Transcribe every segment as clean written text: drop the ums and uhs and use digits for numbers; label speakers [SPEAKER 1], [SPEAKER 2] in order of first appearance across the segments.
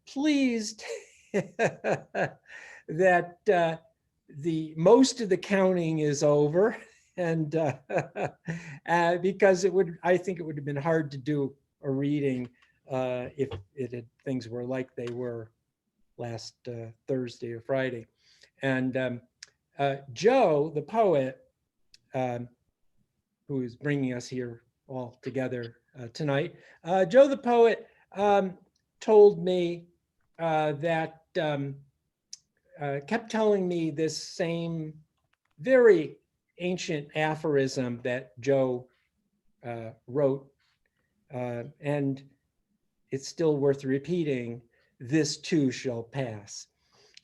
[SPEAKER 1] pleased that the most of the counting is over, and because I think it would have been hard to do a reading if things were like they were last Thursday or Friday. And Joe, the poet, who is bringing us here all together tonight, Joe, the poet, told me that kept telling me this same very ancient aphorism that Joe wrote, and it's still worth repeating: this too shall pass.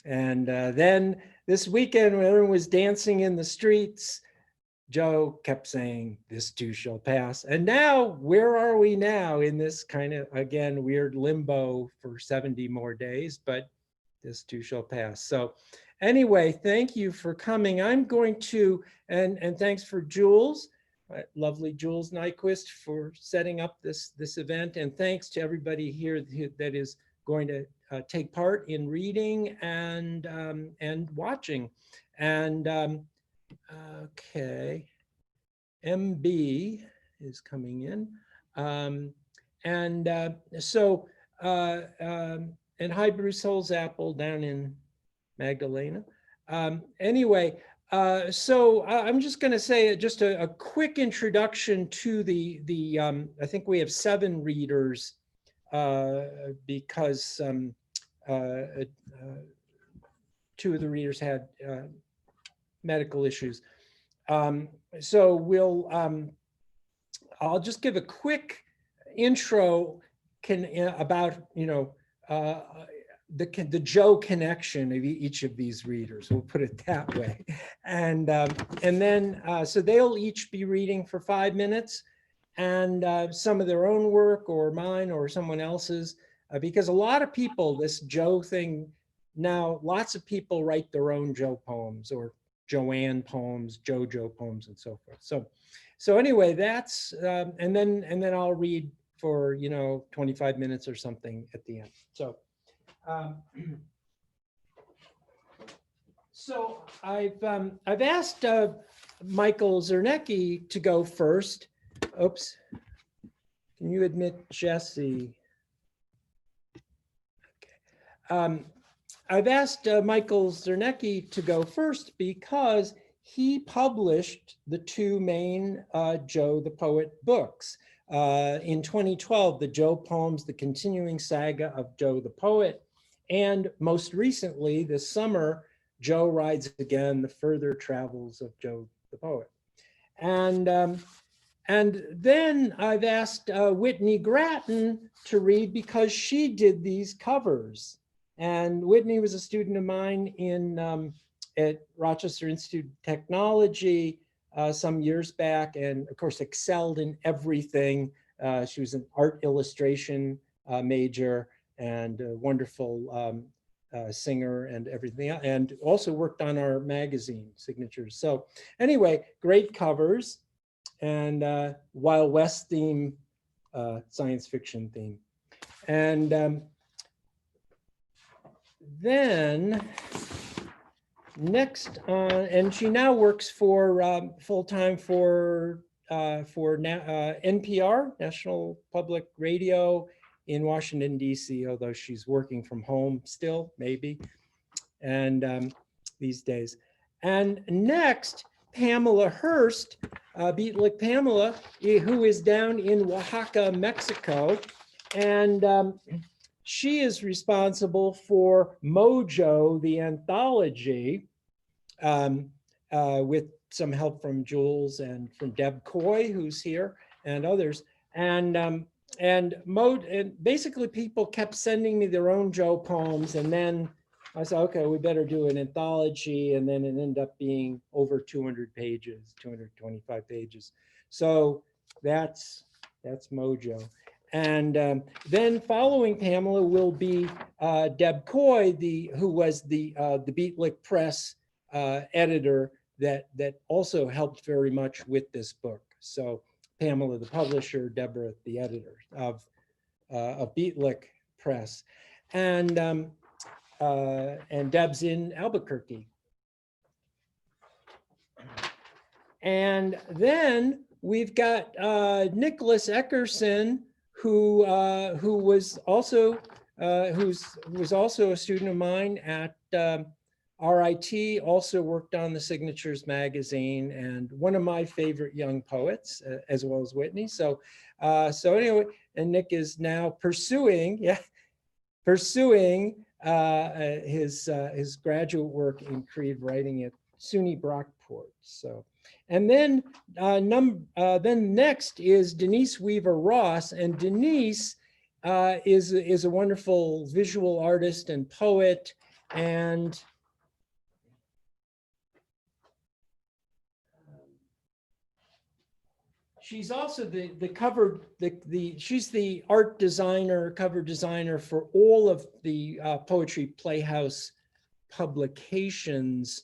[SPEAKER 1] And then this weekend, when everyone was dancing in the streets, Joe kept saying, this too shall pass. And now, where are we now in this kind of, again, weird limbo for 70 more days, but this too shall pass. So anyway, thank you for coming. I'm going to, and thanks for Jules, lovely Jules Nyquist, for setting up this event. And thanks to everybody here that is going to take part in reading and watching. And okay, MB is coming in. And hi, Bruce Holzapple down in Magdalena. Anyway, so I'm just going to say just a quick introduction to the I think we have 7 readers because 2 of the readers had medical issues. So I'll just give a quick intro about, the Joe connection of each of these readers. We'll put it that way. And then, so they'll each be reading for 5 minutes, and some of their own work or mine or someone else's, because a lot of people, this Joe thing, now lots of people write their own Joe poems or Joanne poems, JoJo poems, and so forth. So anyway, that's and then I'll read for 25 minutes or something at the end. So so I've asked Michael Czarnecki to go first. Oops, can you admit Jesse? Okay. I've asked Michael Czarnecki to go first because he published the 2 main Joe the Poet books. In 2012, the Joe Poems, the continuing saga of Joe the Poet, and most recently this summer, Joe Rides Again, the further travels of Joe the Poet. And then I've asked Whitney Gratton to read because she did these covers. And Whitney was a student of mine at Rochester Institute of Technology some years back, and of course excelled in everything. She was an art illustration major and a wonderful singer and everything, and also worked on our magazine signatures. So anyway, great covers and Wild West theme, science fiction theme. And then next, and she now works for full-time for NPR, National Public Radio in Washington, D.C., although she's working from home still, maybe, and these days. And next, Pamela Hirst, Beatlick Pamela, who is down in Oaxaca, Mexico, and she is responsible for Mojo, the anthology, with some help from Jules and from Deb Coy, who's here, and others. And basically people kept sending me their own Joe poems, and then I said, okay, we better do an anthology, and then it ended up being over 200 pages, 225 pages. So that's Mojo. And then following Pamela will be Deb Coy, who was the Beatlick Press editor that also helped very much with this book. So Pamela, the publisher, Deborah, the editor of Beatlick Press. and Deb's in Albuquerque. And then we've got Nicolas Eckerson, who was also a student of mine at RIT, also worked on the Signatures magazine, and one of my favorite young poets, as well as Whitney. So anyway, and Nick is now pursuing his graduate work in creative writing at SUNY Brockport. So, and then next is Denise Weaver Ross, and Denise is a wonderful visual artist and poet, and she's also she's the art designer, cover designer for all of the Poetry Playhouse publications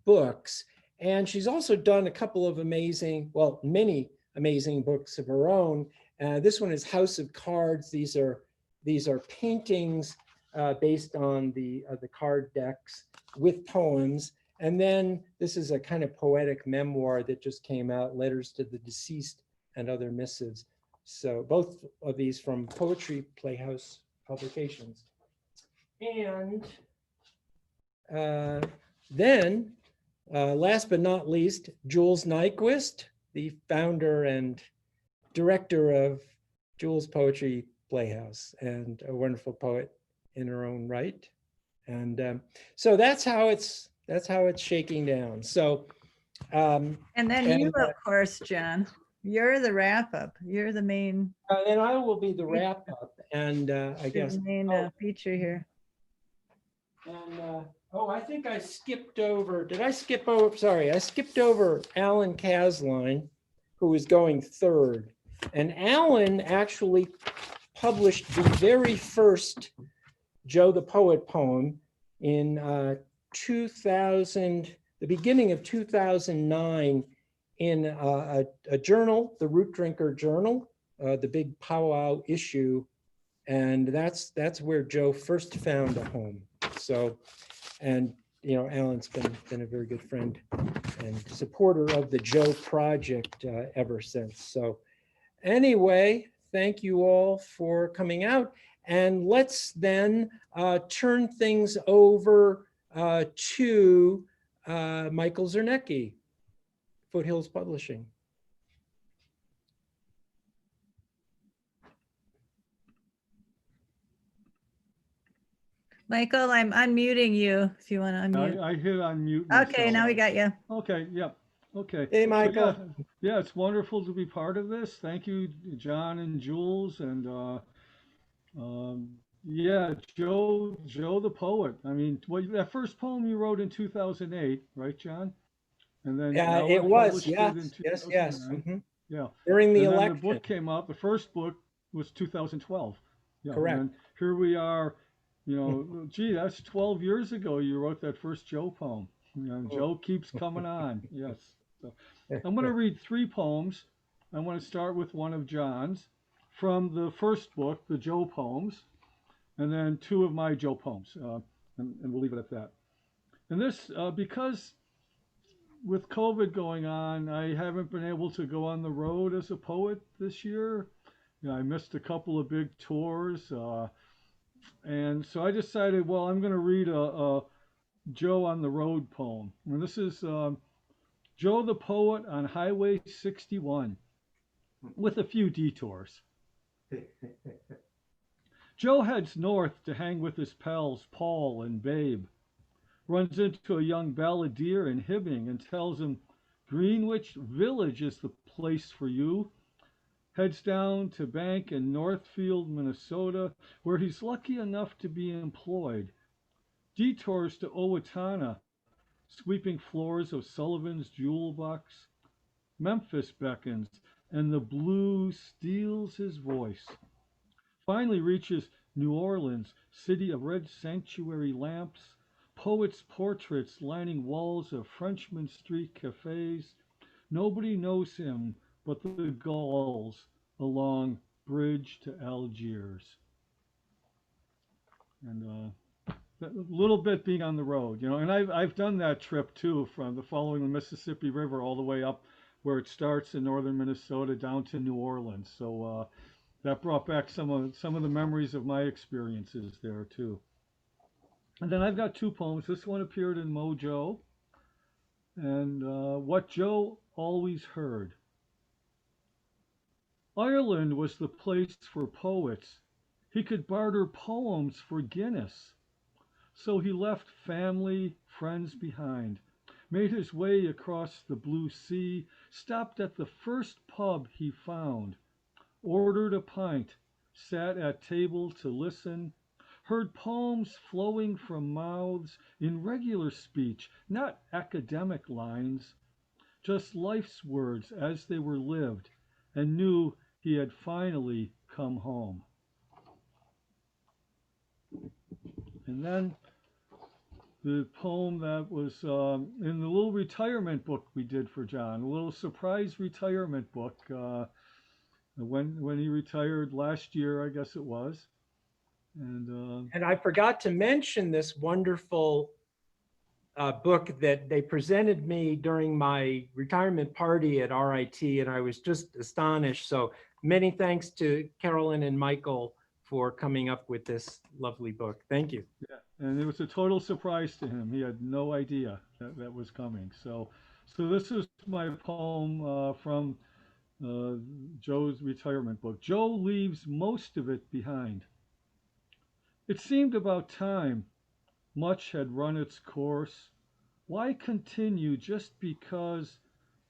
[SPEAKER 1] books. And she's also done a couple of many amazing books of her own. This one is House of Cards. These are paintings based on the card decks with poems. And then this is a kind of poetic memoir that just came out, Letters to the Deceased and Other Missives. So both of these from Poetry Playhouse publications. And then last but not least, Jules Nyquist, the founder and director of Jules Poetry Playhouse, and a wonderful poet in her own right. And so that's how it's shaking down. So,
[SPEAKER 2] and then you, of course, John, you're the wrap up. You're the main.
[SPEAKER 1] And I will be the wrap up, and I guess
[SPEAKER 2] the main feature here.
[SPEAKER 1] And I think I skipped over. Did I skip over? Sorry, I skipped over Alan Casline, who was going third. And Alan actually published the very first Joe the Poet poem in 2000, the beginning of 2009, in a journal, the Root Drinker Journal, the big powwow issue. And that's where Joe first found a home. So, and Alan's been a very good friend and supporter of the Joe Project ever since. So anyway, thank you all for coming out. And let's then turn things over to Michael Czarnecki, Foothills Publishing.
[SPEAKER 2] Michael, I'm unmuting you if you want to unmute.
[SPEAKER 3] I hit unmute.
[SPEAKER 2] Okay, now we got you.
[SPEAKER 3] Okay, yep. Okay.
[SPEAKER 1] Hey, Michael.
[SPEAKER 3] So yeah, it's wonderful to be part of this. Thank you, John and Jules, and yeah, Joe the Poet. I mean, that first poem you wrote in 2008, right, John? And then
[SPEAKER 1] it was, yes. Mm-hmm.
[SPEAKER 3] Yeah.
[SPEAKER 1] During the
[SPEAKER 3] and
[SPEAKER 1] election.
[SPEAKER 3] Then the book came out. The first book was 2012. Yeah.
[SPEAKER 1] Correct.
[SPEAKER 3] And here we are. Gee, that's 12 years ago you wrote that first Joe poem. Joe keeps coming on. Yes. So I'm going to read 3 poems. I want to start with one of John's from the first book, the Joe poems, and then 2 of my Joe poems, and we'll leave it at that. And this, because with COVID going on, I haven't been able to go on the road as a poet this year. I missed a couple of big tours. And so I decided, well, I'm going to read a Joe on the Road poem. And this is Joe the Poet on Highway 61, with a few detours. Joe heads north to hang with his pals Paul and Babe. Runs into a young balladeer in Hibbing and tells him Greenwich Village is the place for you. Heads down to bank in Northfield, Minnesota, where he's lucky enough to be employed. Detours to Owatonna, sweeping floors of Sullivan's Jewel Box. Memphis beckons, and the blues steals his voice. Finally reaches New Orleans, city of red sanctuary lamps, poets' portraits lining walls of Frenchman Street cafes. Nobody knows him but the gulls along Bridge to Algiers. and a little bit being on the road, and I've done that trip too, from following the Mississippi River all the way up where it starts in northern Minnesota down to New Orleans. So that brought back some of the memories of my experiences there too. And then I've got two poems. This one appeared in Mojo, and What Joe Always Heard. Ireland was the place for poets. He could barter poems for Guinness. So he left family, friends behind, made his way across the blue sea, stopped at the first pub he found, ordered a pint, sat at table to listen, heard poems flowing from mouths in regular speech, not academic lines, just life's words as they were lived, and knew he had finally come home. And then the poem that was in the little retirement book we did for John, a little surprise retirement book when he retired last year, I guess it was.
[SPEAKER 1] And I forgot to mention this wonderful book that they presented me during my retirement party at RIT, and I was just astonished. So many thanks to Carolyn and Michael for coming up with this lovely book. Thank you.
[SPEAKER 3] Yeah, and it was a total surprise to him. He had no idea that was coming. So this is my poem from Joe's retirement book. Joe leaves most of it behind. It seemed about time. Much had run its course. Why continue just because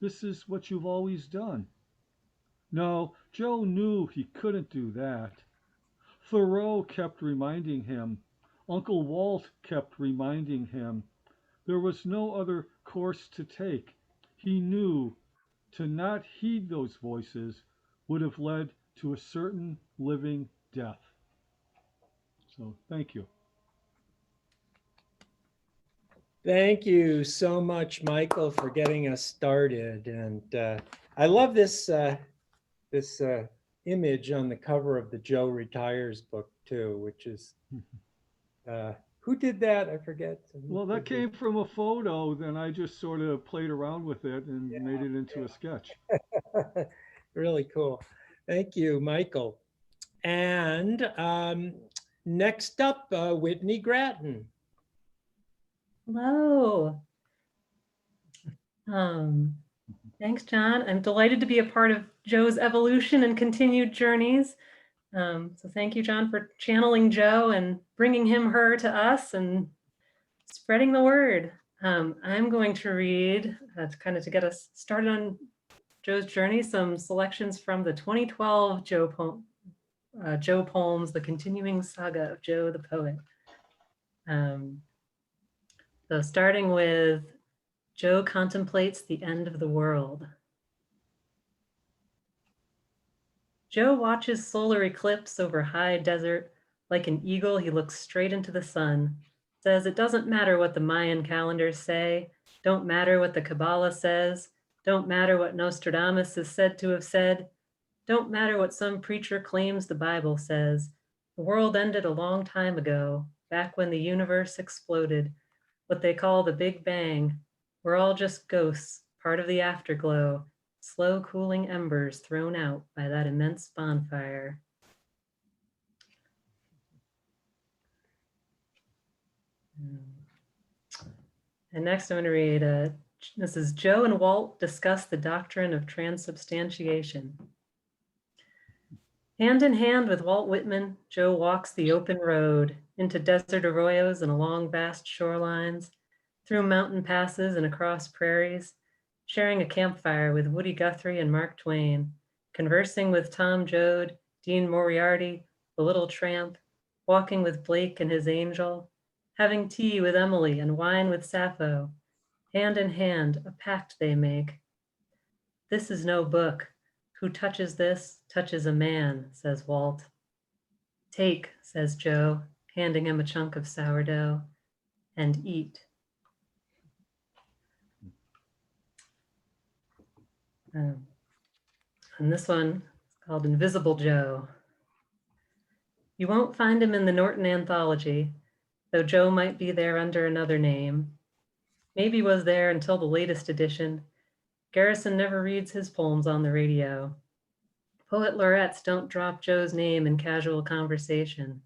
[SPEAKER 3] this is what you've always done? No, Joe knew he couldn't do that. Thoreau kept reminding him. Uncle Walt kept reminding him. There was no other course to take. He knew to not heed those voices would have led to a certain living death. So thank you.
[SPEAKER 1] Thank you so much, Michael, for getting us started. And I love this this image on the cover of the Joe Retires book too, which is who did that? I forget.
[SPEAKER 3] Well, that came from a photo. Then I just sort of played around with it and made it into a sketch.
[SPEAKER 1] Really cool. Thank you, Michael. And next up, Whitney Gratton.
[SPEAKER 4] Hello. Thanks, John. I'm delighted to be a part of Joe's evolution and continued journeys. So thank you, John, for channeling Joe and bringing him, her to us and spreading the word. I'm going to read, to get us started on Joe's journey, some selections from the 2012 Joe poems, The Continuing Saga of Joe the Poet. So starting with Joe Contemplates the End of the World. Joe watches solar eclipse over high desert. Like an eagle, he looks straight into the sun, says it doesn't matter what the Mayan calendars say, don't matter what the Kabbalah says, don't matter what Nostradamus is said to have said, don't matter what some preacher claims the Bible says. The world ended a long time ago, back when the universe exploded, what they call the Big Bang. We're all just ghosts, part of the afterglow, slow cooling embers thrown out by that immense bonfire. And next I'm going to read, this is Joe and Walt discuss the doctrine of transubstantiation. Hand in hand with Walt Whitman, Joe walks the open road into desert arroyos and along vast shorelines, through mountain passes and across prairies, sharing a campfire with Woody Guthrie and Mark Twain, conversing with Tom Joad, Dean Moriarty, the Little Tramp, walking with Blake and his angel, having tea with Emily and wine with Sappho, hand in hand, a pact they make. This is no book. Who touches this touches a man, says Walt. Take, says Joe, handing him a chunk of sourdough, and eat. And this one is called Invisible Joe. You won't find him in the Norton Anthology, though Joe might be there under another name. Maybe was there until the latest edition. Garrison never reads his poems on the radio. Poet laureates don't drop Joe's name in casual conversation.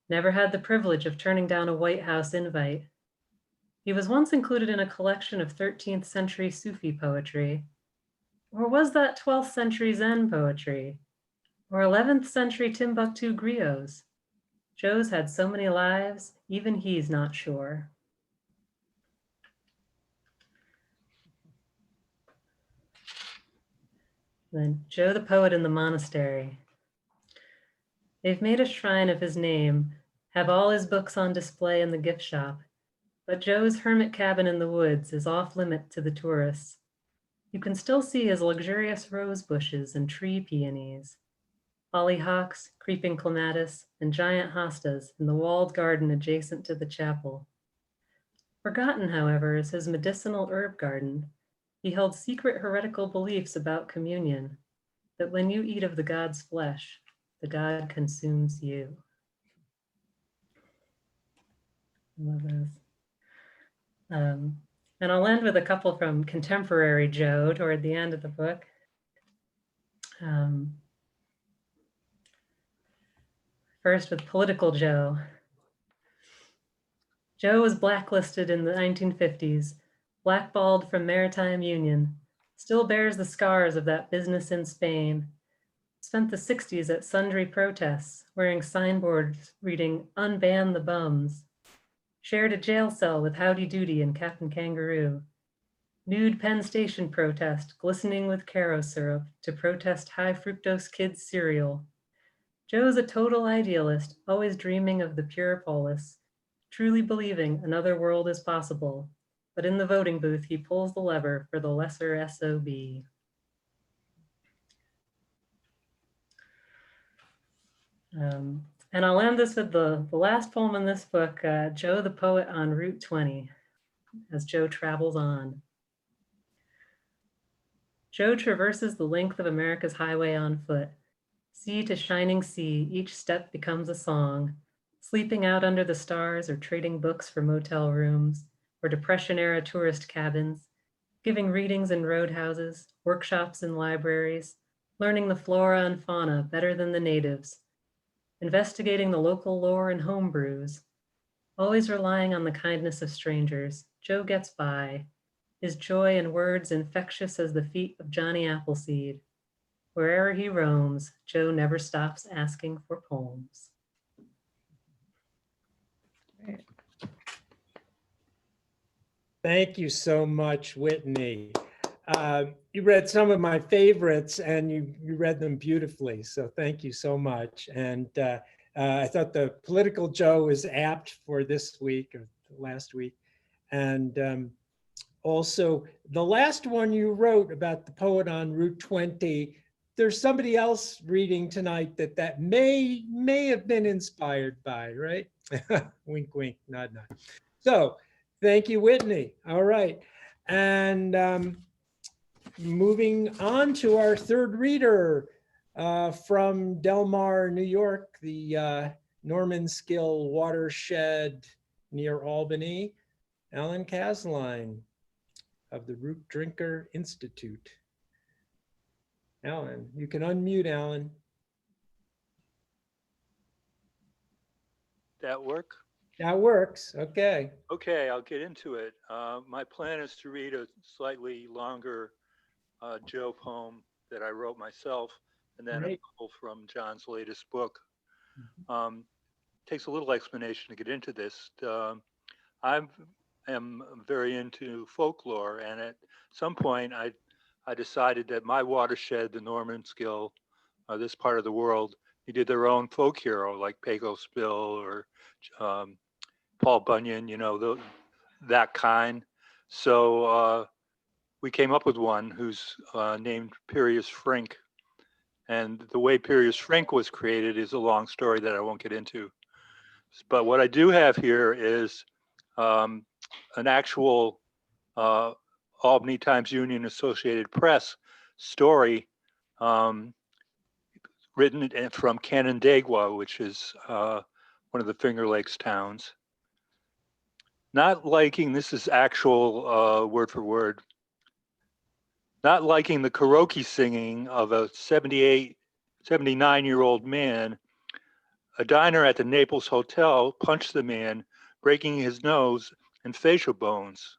[SPEAKER 4] Never had the privilege of turning down a White House invite. He was once included in a collection of 13th century Sufi poetry. Or was that 12th century Zen poetry? Or 11th century Timbuktu griots? Joe's had so many lives, even he's not sure. Then Joe the Poet in the Monastery. They've made a shrine of his name, have all his books on display in the gift shop, but Joe's hermit cabin in the woods is off limit to the tourists. You can still see his luxurious rose bushes and tree peonies, hollyhocks, creeping clematis, and giant hostas in the walled garden adjacent to the chapel. Forgotten, however, is his medicinal herb garden. He held secret heretical beliefs about communion, that when you eat of the God's flesh, the God consumes you. I love those. And I'll end with a couple from contemporary Joe toward the end of the book. First with political Joe. Joe was blacklisted in the 1950s, blackballed from Maritime Union, still bears the scars of that business in Spain. Spent the 60s at sundry protests, wearing signboards reading, "Unban the bums." Shared a jail cell with Howdy Doody and Captain Kangaroo. Nude Penn Station protest, glistening with Caro syrup to protest high fructose kids cereal. Joe's a total idealist, always dreaming of the pure polis, truly believing another world is possible. But in the voting booth, he pulls the lever for the lesser SOB. And I'll end this with the last poem in this book, Joe the Poet on Route 20, as Joe travels on. Joe traverses the length of America's highway on foot. Sea to shining sea, each step becomes a song. Sleeping out under the stars or trading books for motel rooms or Depression-era tourist cabins, giving readings in roadhouses, workshops in libraries, learning the flora and fauna better than the natives, investigating the local lore and home brews, always relying on the kindness of strangers. Joe gets by, his joy and words infectious as the feet of Johnny Appleseed. Wherever he roams, Joe never stops asking for poems.
[SPEAKER 1] Thank you so much, Whitney. You read some of my favorites and you read them beautifully. So thank you so much. And I thought the political Joe was apt for this week or last week. And also the last one you wrote about the poet on Route 20, there's somebody else reading tonight that may have been inspired by, right? Wink, wink, nod, nod. So thank you, Whitney. All right. And moving on to our third reader from Del Mar, New York, the Norman Skill watershed near Albany, Alan Casline of the Root Drinker Institute. Alan, you can unmute, Alan.
[SPEAKER 5] That work?
[SPEAKER 1] That works. Okay.
[SPEAKER 5] Okay, I'll get into it. My plan is to read a slightly longer Joe poem that I wrote myself, and then
[SPEAKER 1] Great.
[SPEAKER 5] a couple from John's latest book. Takes a little explanation to get into this. I am very into folklore, and at some point I decided that my watershed, the Norman Skill, this part of the world, needed their own folk hero like Pago Spill or Paul Bunyan, you know, that kind. So we came up with one who's named Pirius Frink. And the way Pirius Frink was created is a long story that I won't get into. But what I do have here is an actual Albany Times Union Associated Press story written from Canandaigua, which is one of the Finger Lakes towns. Not liking, this is actual word for word, not liking the karaoke singing of a 79-year-old man, a diner at the Naples Hotel punched the man, breaking his nose and facial bones.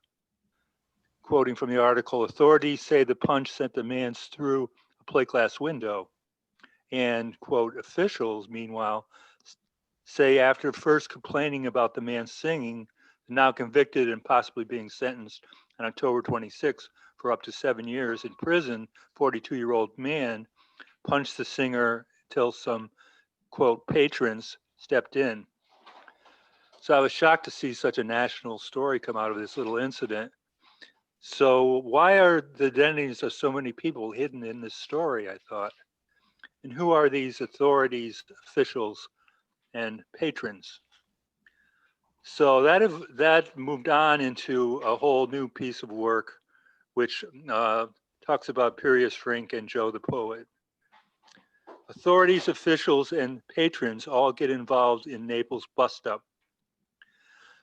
[SPEAKER 5] Quoting from the article, authorities say the punch sent the man through a plate glass window. And, quote, officials, meanwhile, say after first complaining about the man singing, the now convicted and possibly being sentenced on October 26 for up to 7 years in prison, 42-year-old man punched the singer till some, quote, patrons stepped in. So I was shocked to see such a national story come out of this little incident. So why are the identities of so many people hidden in this story, I thought? And who are these authorities, officials, and patrons? So that moved on into a whole new piece of work, which talks about Pyrrhus Frink and Joe the Poet. Authorities, officials, and patrons all get involved in Naples bust-up.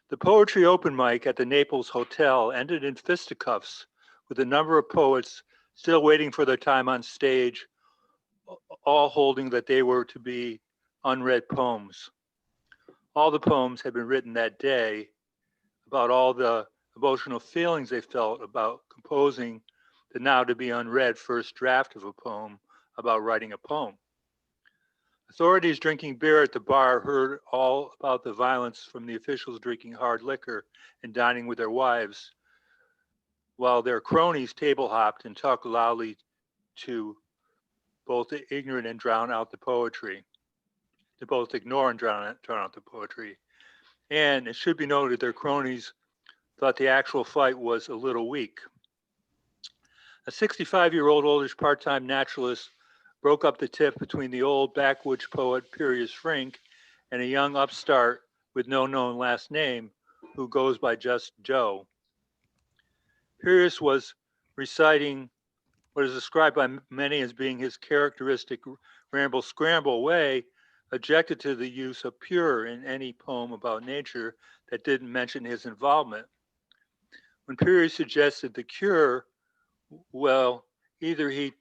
[SPEAKER 5] The poetry open mic at the Naples Hotel ended in fisticuffs with a number of poets still waiting for their time on stage, all holding that they were to be unread poems. All the poems had been written that day about all the emotional feelings they felt about composing the now to be unread first draft of a poem about writing a poem. Authorities drinking beer at the bar heard all about the violence from the officials drinking hard liquor and dining with their wives, while their cronies table hopped and talked loudly to both ignorant and drown out the poetry, to both ignore and drown out the poetry. And it should be noted their cronies thought the actual fight was a little weak. A 65-year-old oldish part-time naturalist broke up the tiff between the old backwoods poet Pyrrhus Frink and a young upstart with no known last name who goes by just Joe. Pyrrhus was reciting what is described by many as being his characteristic ramble-scramble way, objected to the use of pure in any poem about nature that didn't mention his involvement. When Pyrrhus suggested the cure, well, either he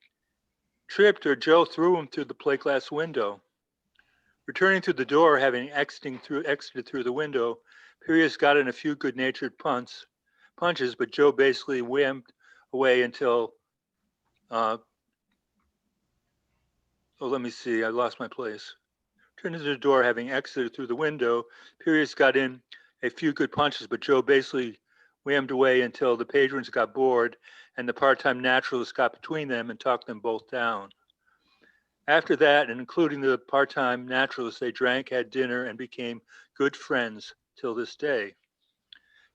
[SPEAKER 5] tripped or Joe threw him through the plate glass window. Returning to the door, having exited through the window, Pyrrhus got in a few good-natured punches, but Joe basically whammed away until, let me see, I lost my place. Turning to the door, having exited through the window, Pyrrhus got in a few good punches, but Joe basically whammed away until the patrons got bored and the part-time naturalist got between them and talked them both down. After that, and including the part-time naturalist, they drank, had dinner, and became good friends till this day.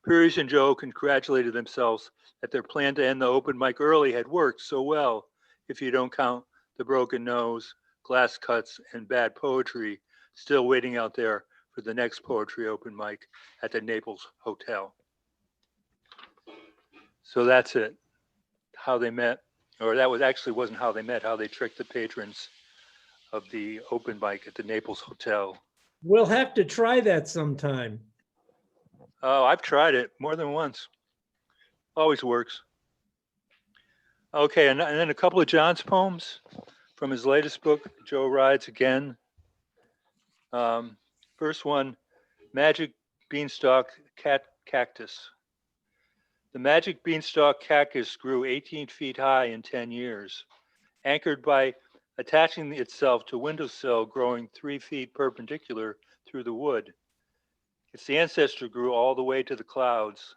[SPEAKER 5] Pyrrhus and Joe congratulated themselves that their plan to end the open mic early had worked so well, if you don't count the broken nose, glass cuts, and bad poetry still waiting out there for the next poetry open mic at the Naples Hotel. So that's it, how they met, or that wasn't how they met, how they tricked the patrons of the open mic at the Naples Hotel.
[SPEAKER 1] We'll have to try that sometime.
[SPEAKER 5] Oh, I've tried it more than once. Always works. Okay, and then a couple of John's poems from his latest book, Joe Rides Again. First one, Magic Beanstalk Cactus. The magic beanstalk cactus grew 18 feet high in 10 years, anchored by attaching itself to windowsill growing 3 feet perpendicular through the wood. Its ancestor grew all the way to the clouds.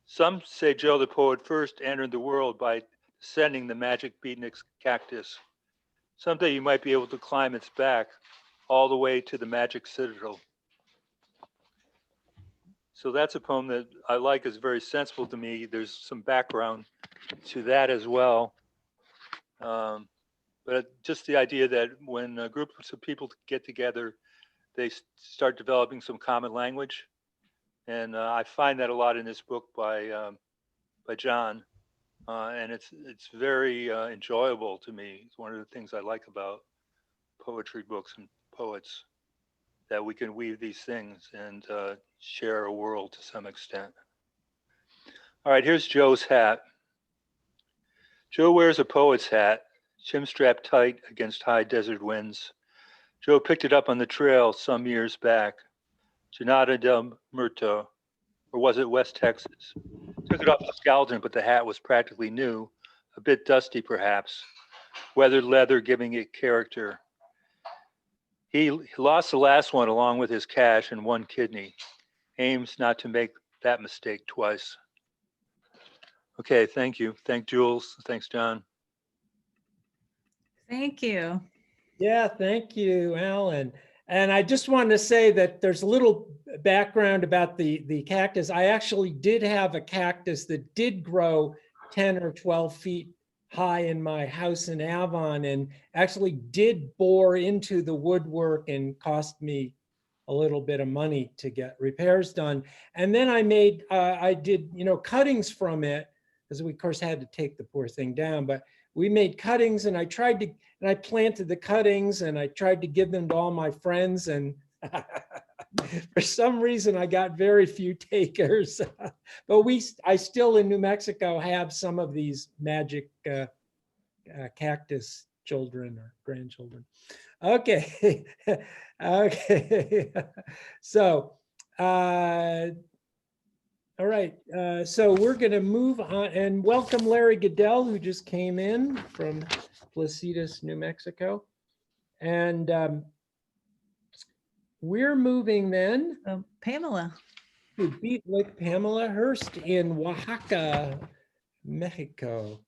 [SPEAKER 5] Some say Joe the Poet first entered the world by descending the magic beatnik cactus. Someday you might be able to climb its back all the way to the magic citadel. So that's a poem that I like, is very sensible to me. There's some background to that as well. But just the idea that when groups of people get together, they start developing some common language. And I find that a lot in this book by John. And it's very enjoyable to me. It's one of the things I like about poetry books and poets, that we can weave these things and share a world to some extent. All right, here's Joe's hat. Joe wears a poet's hat, chin strapped tight against high desert winds. Joe picked it up on the trail some years back, Janata del Muerto, or was it West Texas? Took it off the skeleton, but the hat was practically new, a bit dusty perhaps, weathered leather giving it character. He lost the last one along with his cash and one kidney. Aims not to make that mistake twice. Okay, thank you. Thank Jules. Thanks, John.
[SPEAKER 2] Thank you.
[SPEAKER 1] Yeah, thank you, Alan. And I just wanted to say that there's a little background about the cactus. I actually did have a cactus that did grow 10 or 12 feet high in my house in Avon, and actually did bore into the woodwork and cost me a little bit of money to get repairs done. And then I did, cuttings from it, because we of course had to take the poor thing down, but we made cuttings, and I planted the cuttings, and I tried to give them to all my friends, and for some reason I got very few takers. But I still in New Mexico have some of these magic cactus children or grandchildren. Okay. Okay. So, all right. So we're going to move on and welcome Larry Goodell, who just came in from Placitas, New Mexico. And we're moving then
[SPEAKER 2] Pamela.
[SPEAKER 1] to Beatlick Pamela Hirst in Oaxaca, Mexico.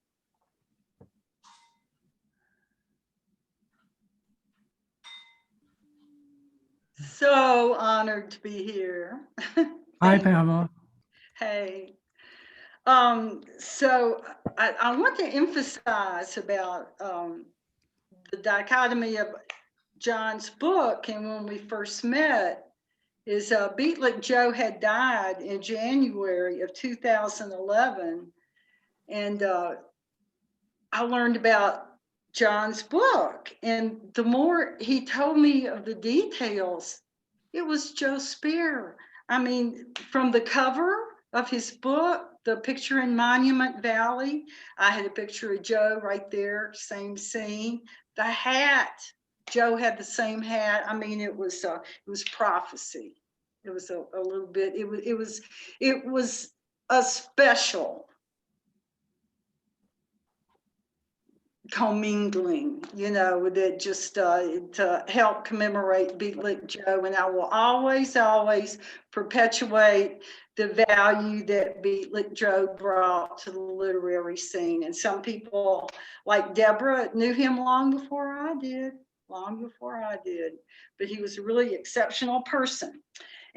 [SPEAKER 6] So honored to be here.
[SPEAKER 3] Hi, Pamela.
[SPEAKER 6] Hey. So I want to emphasize about the dichotomy of John's book and when we first met is Beatlick Joe had died in January of 2011. And I learned about John's book. And the more he told me of the details, it was Joe Spear. I mean, from the cover of his book, the picture in Monument Valley, I had a picture of Joe right there, same scene. The hat, Joe had the same hat. I mean, it was prophecy. It was a little bit, it was a special commingling, that just to help commemorate Beatlick Joe. And I will always perpetuate the value that Beatlick Joe brought to the literary scene. And some people like Deborah knew him long before I did. But he was a really exceptional person.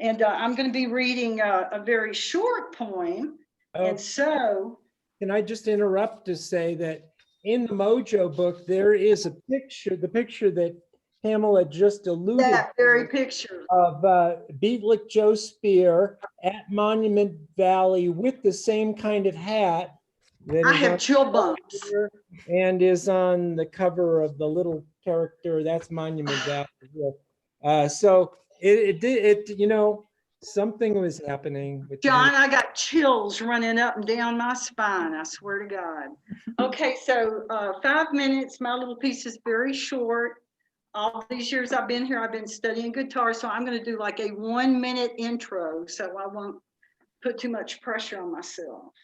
[SPEAKER 6] And I'm going to be reading a very short poem. And so...
[SPEAKER 1] Can I just interrupt to say that in the Mojo book, there is a picture, the picture that Pamela just alluded
[SPEAKER 6] that very picture
[SPEAKER 1] of Beatlick Joe Spear at Monument Valley with the same kind of hat. That
[SPEAKER 6] I have chill bumps.
[SPEAKER 1] And is on the cover of the little character. That's Monument Valley. So it something was happening.
[SPEAKER 6] John, I got chills running up and down my spine. I swear to God. Okay, so 5 minutes. My little piece is very short. All these years I've been here, I've been studying guitar. So I'm going to do like a 1 minute intro so I won't put too much pressure on myself.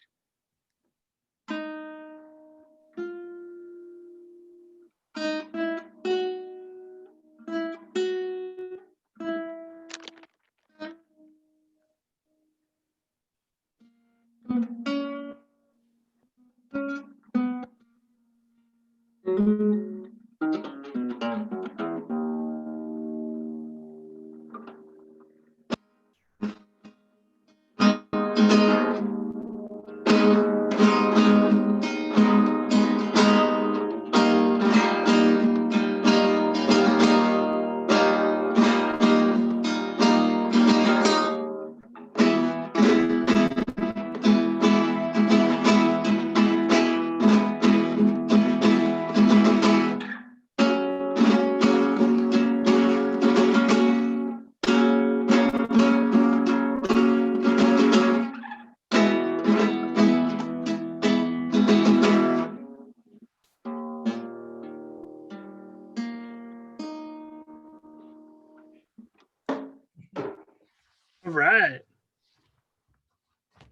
[SPEAKER 7] All right.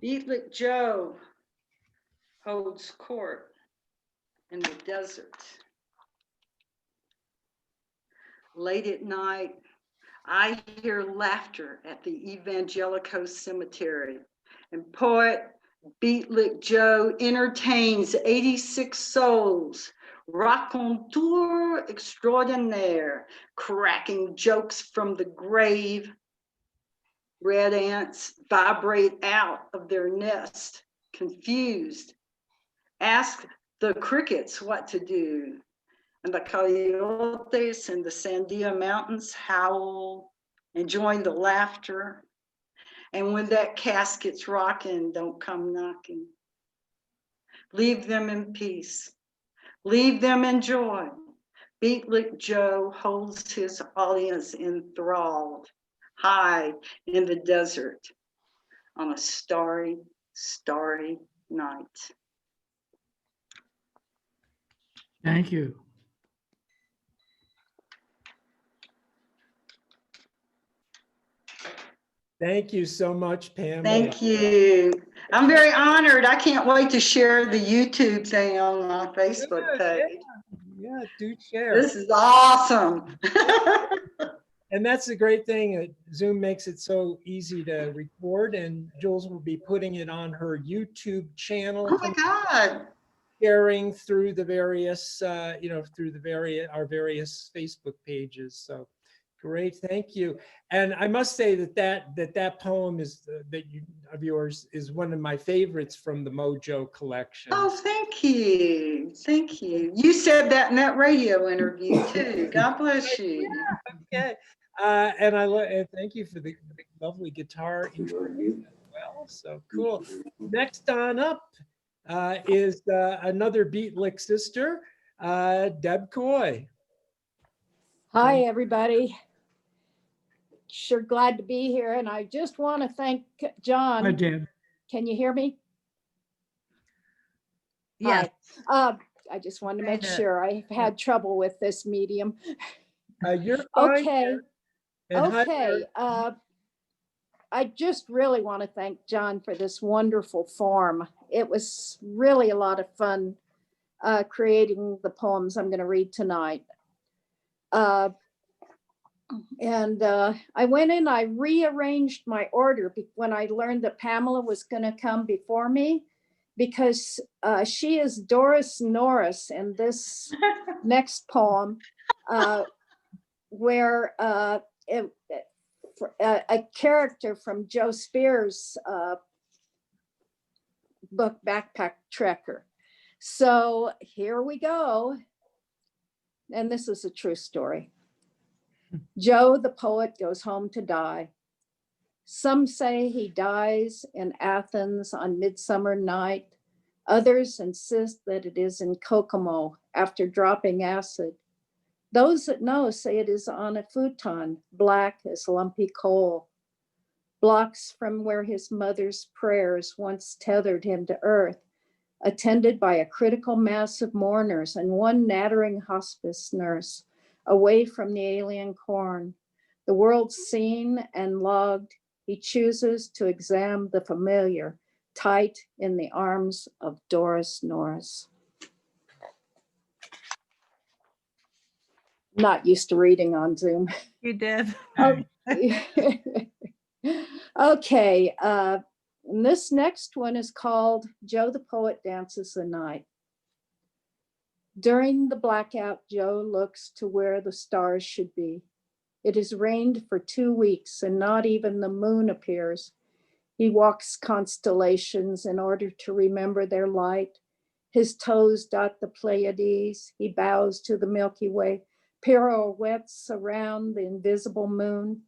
[SPEAKER 6] Beatlick Joe holds court in the desert. Late at night, I hear laughter at the Evangelico Cemetery, and poet Beatlick Joe entertains 86 souls, raconteur extraordinaire, cracking jokes from the grave. Red ants vibrate out of their nest, confused, ask the crickets what to do. And the coyotes in the Sandia Mountains howl and join the laughter. And when that casket's rocking, don't come knocking. Leave them in peace. Leave them in joy. Beatlick Joe holds his audience enthralled, high in the desert on a starry, starry night.
[SPEAKER 7] Thank you.
[SPEAKER 1] Thank you so much, Pamela.
[SPEAKER 6] Thank you. I'm very honored. I can't wait to share the YouTube thing on my Facebook page.
[SPEAKER 1] Yeah, do share.
[SPEAKER 6] This is awesome.
[SPEAKER 1] And that's the great thing. Zoom makes it so easy to record, and Jules will be putting it on her YouTube channel.
[SPEAKER 6] Oh my God.
[SPEAKER 1] Sharing through the various, through our various Facebook pages. So great, thank you. And I must say that poem of yours is one of my favorites from the Mojo collection.
[SPEAKER 6] Oh, thank you. Thank you. You said that in that radio interview too. God bless you.
[SPEAKER 1] Okay. And thank you for the lovely guitar intro as well. So cool. Next on up is another Beatlick sister, Deb Coy.
[SPEAKER 8] Hi, everybody. Sure glad to be here. And I just want to thank John.
[SPEAKER 7] Hi, Deb.
[SPEAKER 8] Can you hear me?
[SPEAKER 2] Yes.
[SPEAKER 8] Hi. I just wanted to make sure. I've had trouble with this medium.
[SPEAKER 1] You're fine.
[SPEAKER 8] Okay.
[SPEAKER 1] And hi,
[SPEAKER 8] Okay. I just really want to thank John for this wonderful form. It was really a lot of fun creating the poems I'm going to read tonight. And I went in, I rearranged my order when I learned that Pamela was going to come before me, because she is Doris Norris in this next poem, where a character from Joe Spears' book, Backpack Trekker. So here we go. And this is a true story. Joe, the poet, goes home to die. Some say he dies in Athens on Midsummer Night. Others insist that it is in Kokomo after dropping acid. Those that know say it is on a futon, black as lumpy coal, blocks from where his mother's prayers once tethered him to earth, attended by a critical mass of mourners and one nattering hospice nurse, away from the alien corn. The world seen and logged, he chooses to examine the familiar, tight in the arms of Doris Norris. Not used to reading on Zoom.
[SPEAKER 2] You did.
[SPEAKER 8] Okay, and this next one is called Joe the Poet Dances the Night. During the blackout, Joe looks to where the stars should be. It has rained for 2 weeks and not even the moon appears. He walks constellations in order to remember their light. His toes dot the Pleiades. He bows to the Milky Way, pirouettes around the invisible moon.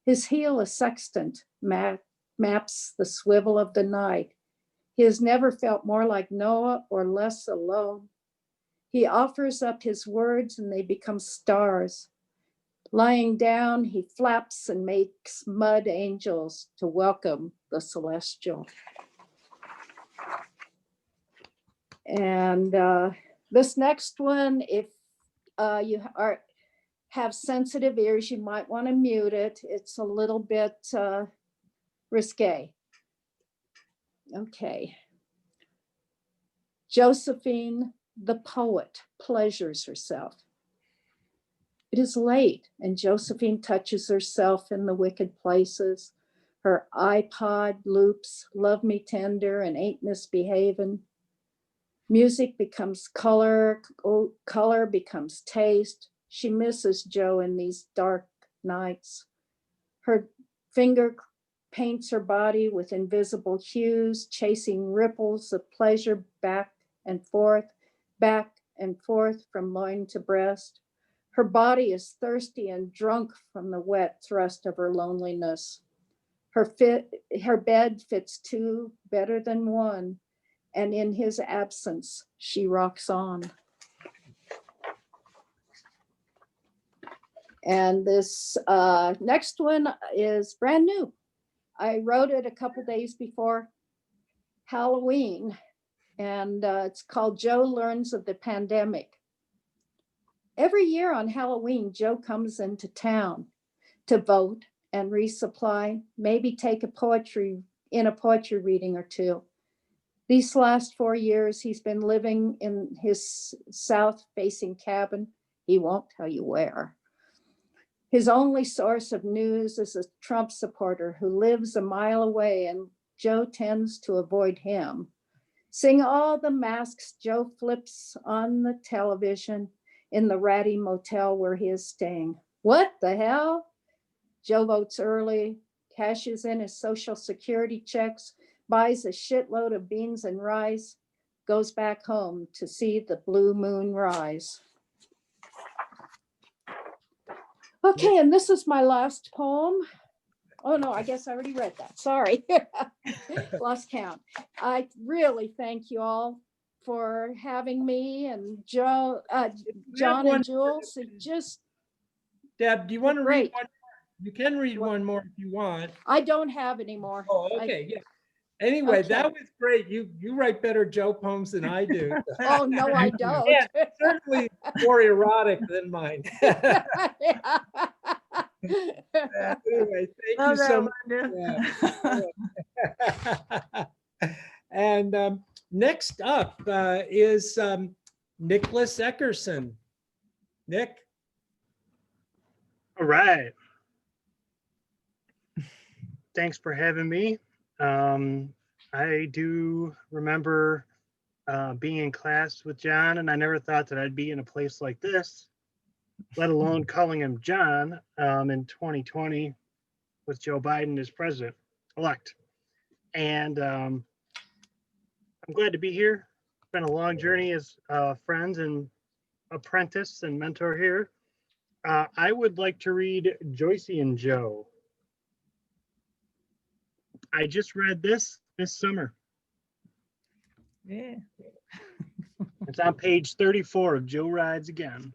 [SPEAKER 8] His heel, a sextant, maps the swivel of the night. He has never felt more like Noah or less alone. He offers up his words and they become stars. Lying down, he flaps and makes mud angels to welcome the celestial. And this next one, if you have sensitive ears, you might want to mute it. It's a little bit risque. Okay. Josephine, the poet, pleasures herself. It is late, and Josephine touches herself in the wicked places. Her iPod loops Love Me Tender and Ain't Misbehavin'. Music becomes color, color becomes taste. She misses Joe in these dark nights. Her finger paints her body with invisible hues, chasing ripples of pleasure back and forth from loin to breast. Her body is thirsty and drunk from the wet thrust of her loneliness. Her bed fits two better than one, and in his absence, she rocks on. And this next one is brand new. I wrote it a couple days before Halloween, and it's called Joe Learns of the Pandemic. Every year on Halloween, Joe comes into town to vote and resupply, maybe take a poetry reading or two. These last 4 years, he's been living in his south-facing cabin. He won't tell you where. His only source of news is a Trump supporter who lives a mile away, and Joe tends to avoid him. Seeing all the masks Joe flips on the television in the ratty motel where he is staying. What the hell? Joe votes early, cashes in his Social Security checks, buys a shitload of beans and rice, goes back home to see the blue moon rise. Okay, and this is my last poem. Oh no, I guess I already read that. Sorry. Lost count. I really thank you all for having me, and Joe, John and Jules. It just
[SPEAKER 1] Deb, do you want to read
[SPEAKER 8] great.
[SPEAKER 1] one? You can read one more if you want.
[SPEAKER 8] I don't have any more.
[SPEAKER 1] Oh, okay. Yeah. Anyway,
[SPEAKER 8] Okay.
[SPEAKER 1] that was great. You write better Joe poems than I do.
[SPEAKER 8] Oh no, I don't.
[SPEAKER 1] Yeah, certainly more erotic than mine. Anyway, thank you so much. And next up is Nicolas Eckerson. Nick.
[SPEAKER 9] All right. Thanks for having me. I do remember being in class with John, and I never thought that I'd be in a place like this, let alone calling him John in 2020 with Joe Biden as president-elect. And I'm glad to be here. It's been a long journey as friends and apprentice and mentor here. I would like to read Joycey and Joe. I just read this summer.
[SPEAKER 2] Yeah.
[SPEAKER 9] It's on page 34 of Joe Rides Again.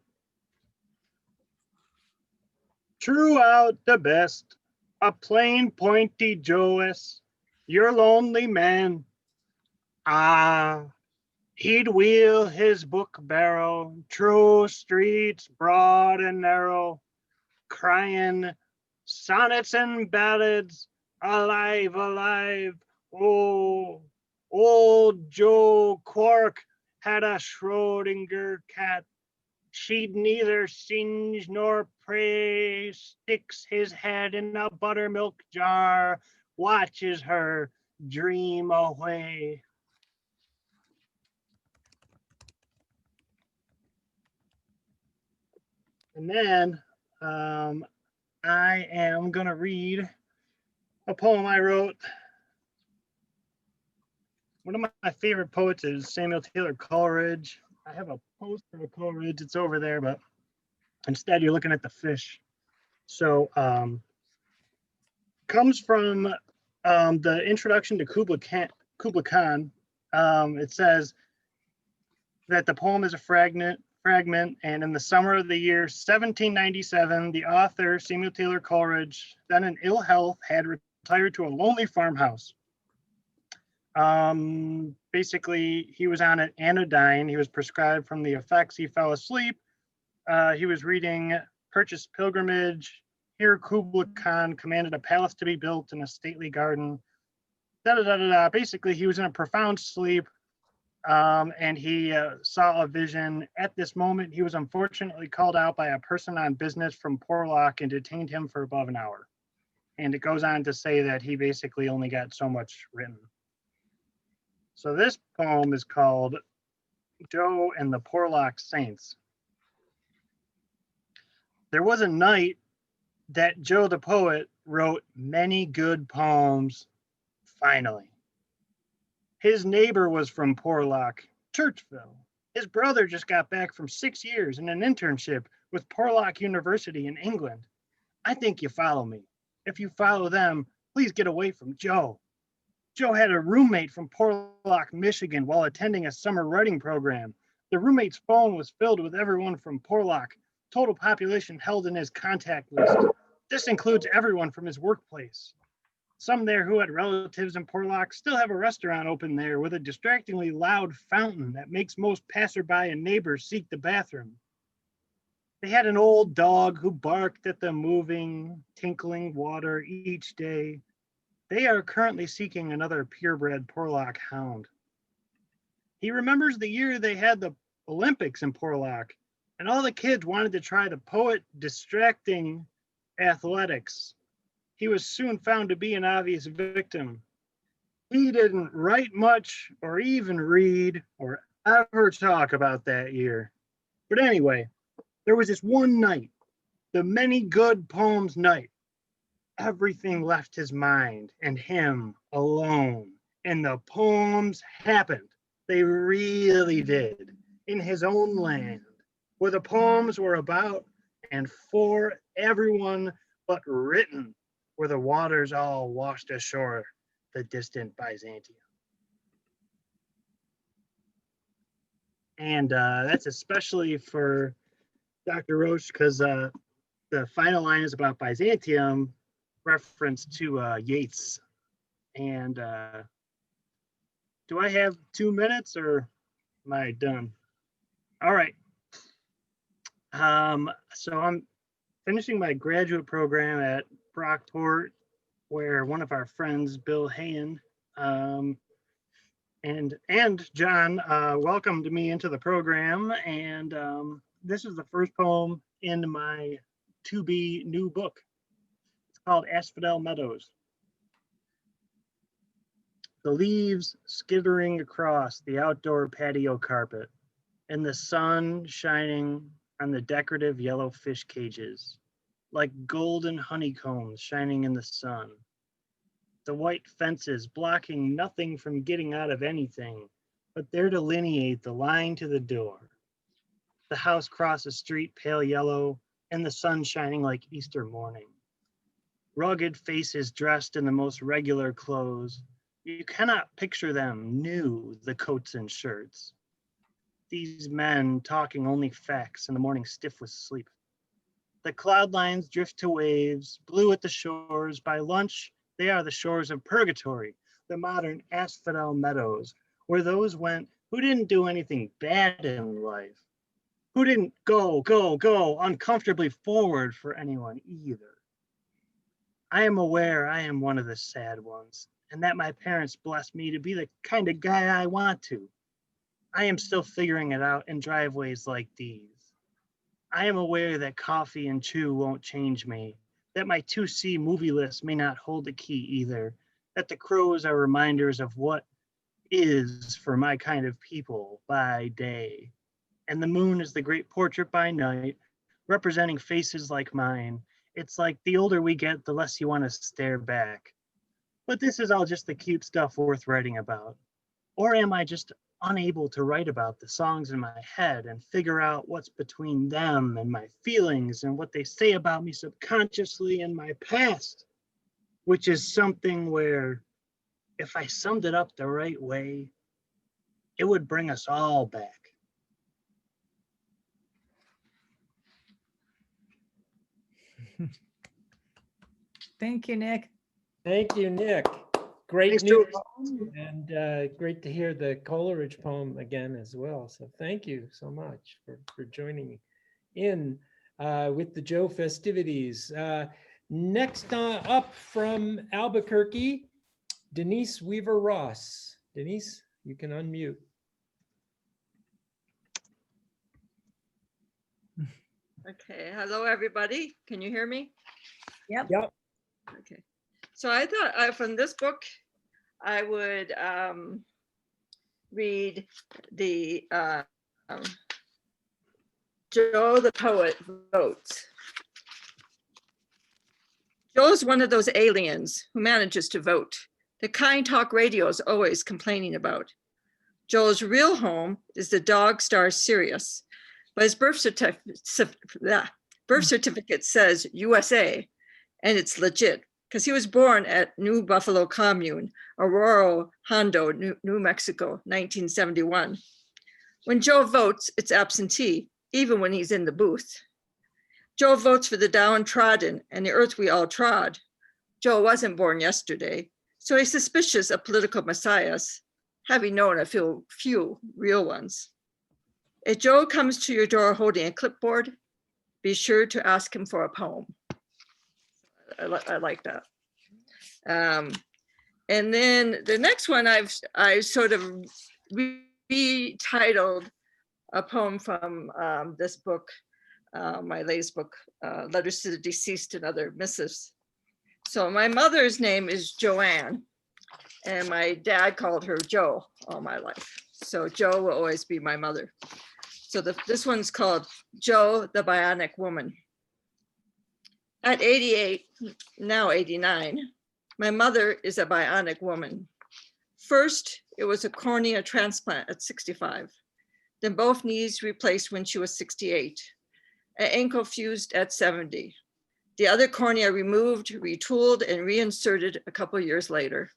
[SPEAKER 9] True out the best, a plain pointy Joess, your lonely man. Ah, he'd wheel his book barrow through streets broad and narrow, crying sonnets and ballads, alive, alive. Oh, old Joe Quark had a Schrodinger cat. She'd neither singe nor pray, sticks his head in a buttermilk jar, watches her dream away. And then I am gonna read a poem I wrote. One of my favorite poets is Samuel Taylor Coleridge. I have a poster of Coleridge, it's over there, but instead you're looking at the fish. So comes from the introduction to Kubla Khan. It says that the poem is a fragment, and in the summer of the year 1797, the author, Samuel Taylor Coleridge, then in ill health, had retired to a lonely farmhouse. Basically, he was on an anodyne. He was prescribed from the effects. He fell asleep. He was reading Purchased Pilgrimage. Here Kublai Khan commanded a palace to be built in a stately garden. Basically, he was in a profound sleep, and he saw a vision. At this moment, he was unfortunately called out by a person on business from Porlock and detained him for above an hour. And it goes on to say that he basically only got so much written. So this poem is called Joe and the Porlock Saints. There was a night that Joe the poet wrote many good poems, finally. His neighbor was from Porlock, Churchville. His brother just got back from 6 years in an internship with Porlock University in England. I think you follow me. If you follow them, please get away from Joe. Joe had a roommate from Porlock, Michigan while attending a summer writing program. The roommate's phone was filled with everyone from Porlock, total population held in his contact list. This includes everyone from his workplace. Some there who had relatives in Porlock still have a restaurant open there with a distractingly loud fountain that makes most passerby and neighbors seek the bathroom. They had an old dog who barked at the moving, tinkling water each day. They are currently seeking another purebred Porlock hound. He remembers the year they had the Olympics in Porlock, and all the kids wanted to try the poet distracting athletics. He was soon found to be an obvious victim. He didn't write much or even read or ever talk about that year. But anyway, there was this one night, the many good poems night. Everything left his mind and him alone. And the poems happened. They really did. In his own land, where the poems were about and for everyone, but written where the waters all washed ashore the distant Byzantium. And that's especially for Dr. Roche, because the final line is about Byzantium, reference to Yeats. And do I have 2 minutes or am I done? All right. So I'm finishing my graduate program at Brockport, where one of our friends, Bill Hayen, and John welcomed me into the program. And this is the first poem in my to-be new book. It's called Asphodel Meadows. The leaves skittering across the outdoor patio carpet, and the sun shining on the decorative yellow fish cages, like golden honeycombs shining in the sun. The white fences blocking nothing from getting out of anything, but there to delineate the line to the door. The house across the street pale yellow, and the sun shining like Easter morning. Rugged faces dressed in the most regular clothes. You cannot picture them new, the coats and shirts. These men talking only facts in the morning stiff with sleep. The cloud lines drift to waves, blue at the shores. By lunch, they are the shores of purgatory, the modern asphodel meadows, where those went who didn't do anything bad in life, who didn't go uncomfortably forward for anyone either. I am aware I am one of the sad ones, and that my parents blessed me to be the kind of guy I want to. I am still figuring it out in driveways like these. I am aware that coffee and chew won't change me, that my 2C movie list may not hold the key either, that the crows are reminders of what is for my kind of people by day, and the moon is the great portrait by night, representing faces like mine. It's like the older we get, the less you want to stare back. But this is all just the cute stuff worth writing about. Or am I just unable to write about the songs in my head and figure out what's between them and my feelings and what they say about me subconsciously in my past, which is something where if I summed it up the right way, it would bring us all back.
[SPEAKER 2] Thank you, Nick.
[SPEAKER 1] Thank you, Nick. Great
[SPEAKER 9] Thanks,
[SPEAKER 1] new
[SPEAKER 9] Jules.
[SPEAKER 1] poem, and great to hear the Coleridge poem again as well. So thank you so much for joining in with the Joe festivities. Next up from Albuquerque, Denise Weaver Ross. Denise, you can unmute.
[SPEAKER 10] Okay, hello, everybody. Can you hear me?
[SPEAKER 2] Yep.
[SPEAKER 1] Yep.
[SPEAKER 10] Okay. So I thought from this book, I would read the Joe the Poet Votes. Joe's one of those aliens who manages to vote. The kind talk radio is always complaining about. Joe's real home is the dog star Sirius, but his birth certificate says USA, and it's legit because he was born at New Buffalo Commune, Aurora Hondo, New Mexico, 1971. When Joe votes, it's absentee, even when he's in the booth. Joe votes for the downtrodden and the earth we all trod. Joe wasn't born yesterday, so he's suspicious of political messiahs, having known a few real ones. If Joe comes to your door holding a clipboard, be sure to ask him for a poem. I like that. And then the next one I sort of retitled a poem from this book, my latest book, Letters to the Deceased and Other Missives. So my mother's name is Joanne, and my dad called her Joe all my life. So Joe will always be my mother. So this one's called Joe the Bionic Woman. At 88, now 89, my mother is a bionic woman. First, it was a cornea transplant at 65. Then both knees replaced when she was 68. An ankle fused at 70. The other cornea removed, retooled, and reinserted a couple years later.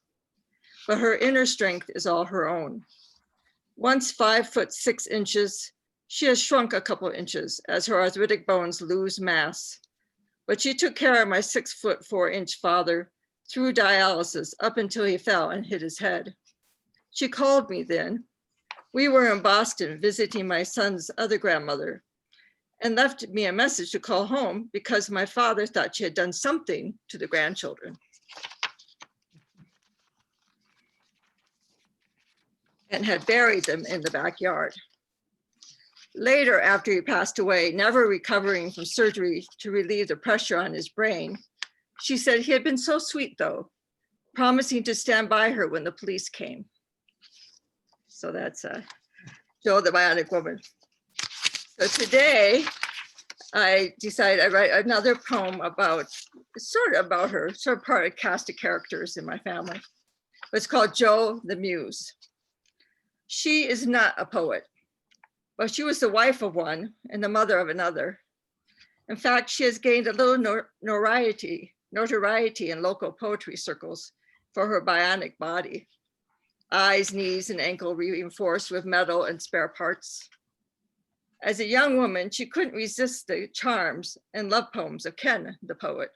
[SPEAKER 10] But her inner strength is all her own. Once 5'6" she has shrunk a couple inches as her arthritic bones lose mass. But she took care of my 6'4" father through dialysis up until he fell and hit his head. She called me then. We were in Boston visiting my son's other grandmother and left me a message to call home because my father thought she had done something to the grandchildren and had buried them in the backyard. Later, after he passed away, never recovering from surgery to relieve the pressure on his brain, she said he had been so sweet though, promising to stand by her when the police came. So that's Joe the Bionic Woman. So today, I decided I'd write another poem about, sort of about her, sort of part of a cast of characters in my family. It's called Joe the Muse. She is not a poet, but she was the wife of one and the mother of another. In fact, she has gained a little notoriety in local poetry circles for her bionic body. Eyes, knees, and ankle reinforced with metal and spare parts. As a young woman, she couldn't resist the charms and love poems of Ken, the poet,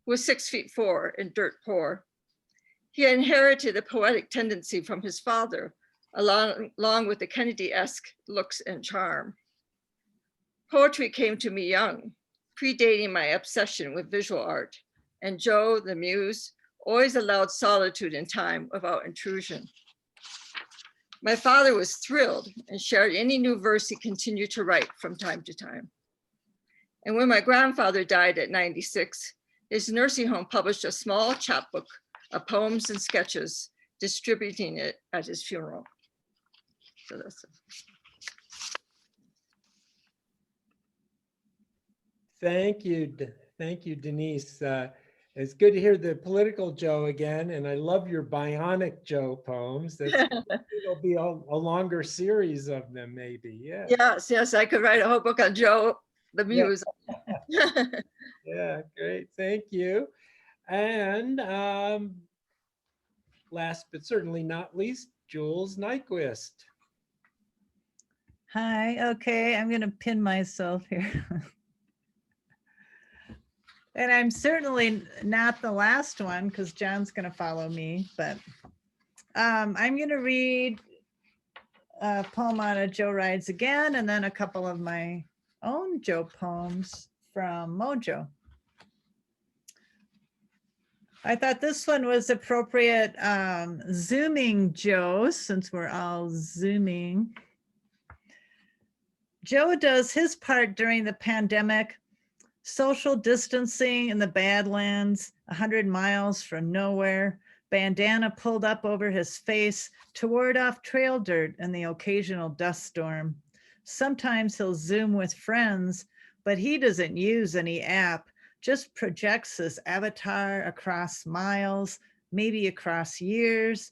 [SPEAKER 10] who was 6'4" and dirt poor. He had inherited a poetic tendency from his father, along with the Kennedy-esque looks and charm. Poetry came to me young, predating my obsession with visual art, and Joe, the muse, always allowed solitude and time without intrusion. My father was thrilled and shared any new verse he continued to write from time to time. And when my grandfather died at 96, his nursing home published a small chapbook of poems and sketches, distributing it at his funeral. So that's it.
[SPEAKER 1] Thank you, Denise. It's good to hear the political Joe again, and I love your Bionic Joe poems. It'll be a longer series of them, maybe. Yeah.
[SPEAKER 10] Yes, I could write a whole book on Joe the Muse.
[SPEAKER 1] Yeah, yeah, great. Thank you. And last but certainly not least, Jules Nyquist.
[SPEAKER 2] Hi, okay, I'm gonna pin myself here. And I'm certainly not the last one because John's gonna follow me, but I'm gonna read a poem out of Joe Rides Again and then a couple of my own Joe poems from Mojo. I thought this one was appropriate, zooming Joe, since we're all zooming. Joe does his part during the pandemic, social distancing in the Badlands, 100 miles from nowhere, bandana pulled up over his face to ward off trail dirt and the occasional dust storm. Sometimes he'll Zoom with friends, but he doesn't use any app, just projects his avatar across miles, maybe across years,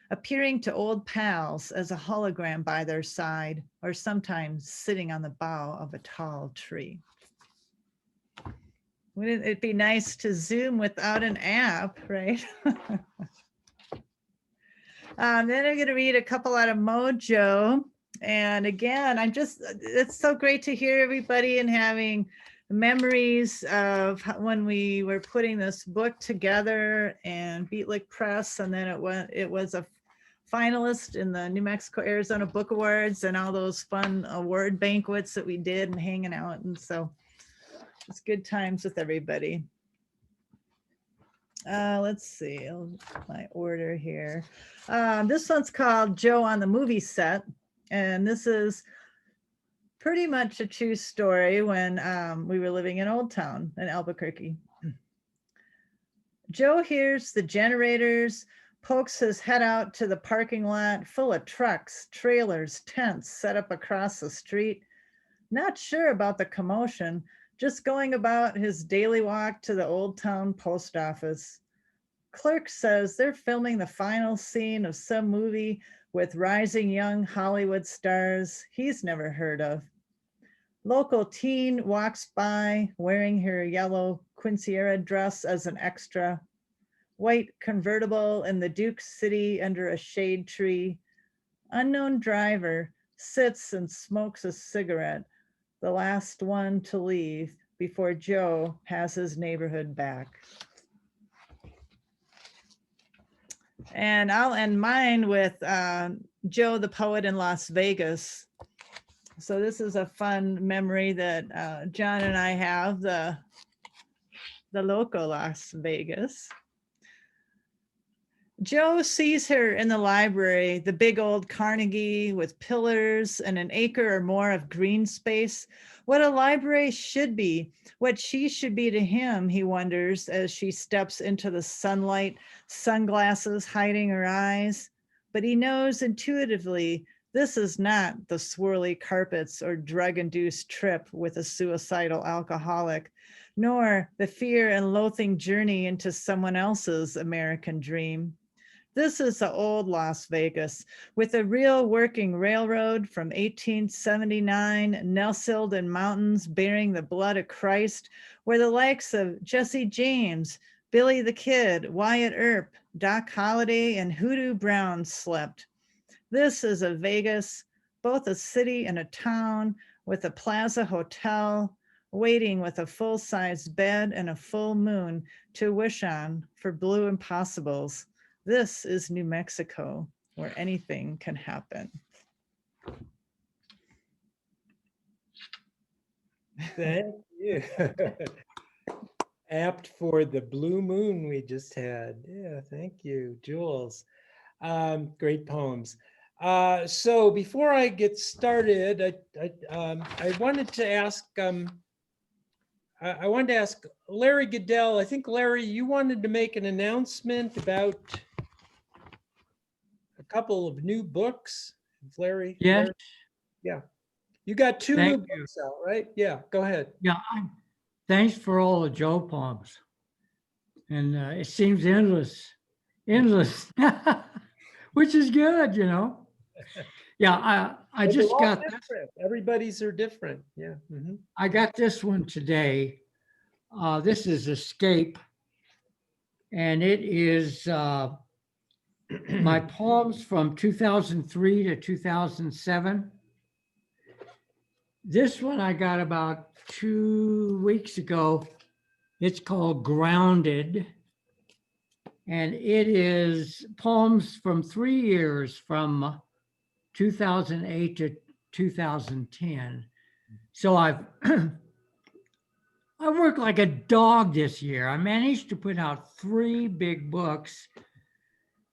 [SPEAKER 2] appearing to old pals as a hologram by their side, or sometimes sitting on the bough of a tall tree. Wouldn't it be nice to Zoom without an app, right? Then I'm going to read a couple out of Mojo. And again, it's so great to hear everybody and having memories of when we were putting this book together, and Beatlick Press, and then it was a finalist in the New Mexico Arizona Book Awards, and all those fun award banquets that we did and hanging out. And so it's good times with everybody. Let's see my order here. This one's called Joe on the Movie Set. And this is pretty much a true story when we were living in Old Town in Albuquerque. Joe hears the generators, pokes his head out to the parking lot full of trucks, trailers, tents set up across the street. Not sure about the commotion, just going about his daily walk to the Old Town post office. Clerk says they're filming the final scene of some movie with rising young Hollywood stars he's never heard of. Local teen walks by wearing her yellow quinceañera dress as an extra. White convertible in the Duke City under a shade tree. Unknown driver sits and smokes a cigarette, the last one to leave before Joe has his neighborhood back. And I'll end mine with Joe the Poet in Las Vegas. So this is a fun memory that John and I have, the local Las Vegas. Joe sees her in the library, the big old Carnegie with pillars and an acre or more of green space. What a library should be, what she should be to him, he wonders as she steps into the sunlight, sunglasses hiding her eyes. But he knows intuitively this is not the swirly carpets or drug-induced trip with a suicidal alcoholic, nor the fear and loathing journey into someone else's American dream. This is the old Las Vegas with a real working railroad from 1879, nestled in mountains bearing the blood of Christ, where the likes of Jesse James, Billy the Kid, Wyatt Earp, Doc Holliday, and Hoodoo Brown slept. This is a Vegas, both a city and a town, with a Plaza Hotel, waiting with a full-size bed and a full moon to wish on for blue impossibles. This is New Mexico, where anything can happen.
[SPEAKER 1] Thank you. Apt for the blue moon we just had. Yeah, thank you, Jules. Great poems. So before I get started, I wanted to ask Larry Goodell. I think, Larry, you wanted to make an announcement about a couple of new books. Larry?
[SPEAKER 7] Yes.
[SPEAKER 1] Larry? Yeah. You got two
[SPEAKER 7] Thank
[SPEAKER 1] new books out, right? Yeah, go ahead.
[SPEAKER 7] Yeah. Thanks for all the Joe poems. And it seems endless, which is good, you know. Yeah, I
[SPEAKER 1] But
[SPEAKER 7] just
[SPEAKER 1] they're all
[SPEAKER 7] got,
[SPEAKER 1] different. Everybody's are different. Yeah. Mhm.
[SPEAKER 7] I got this one today. This is Escape. And it is my poems from 2003 to 2007. This one I got about 2 weeks ago. It's called Grounded. And it is poems from 3 years, from 2008 to 2010. So I've I worked like a dog this year. I managed to put out 3 big books,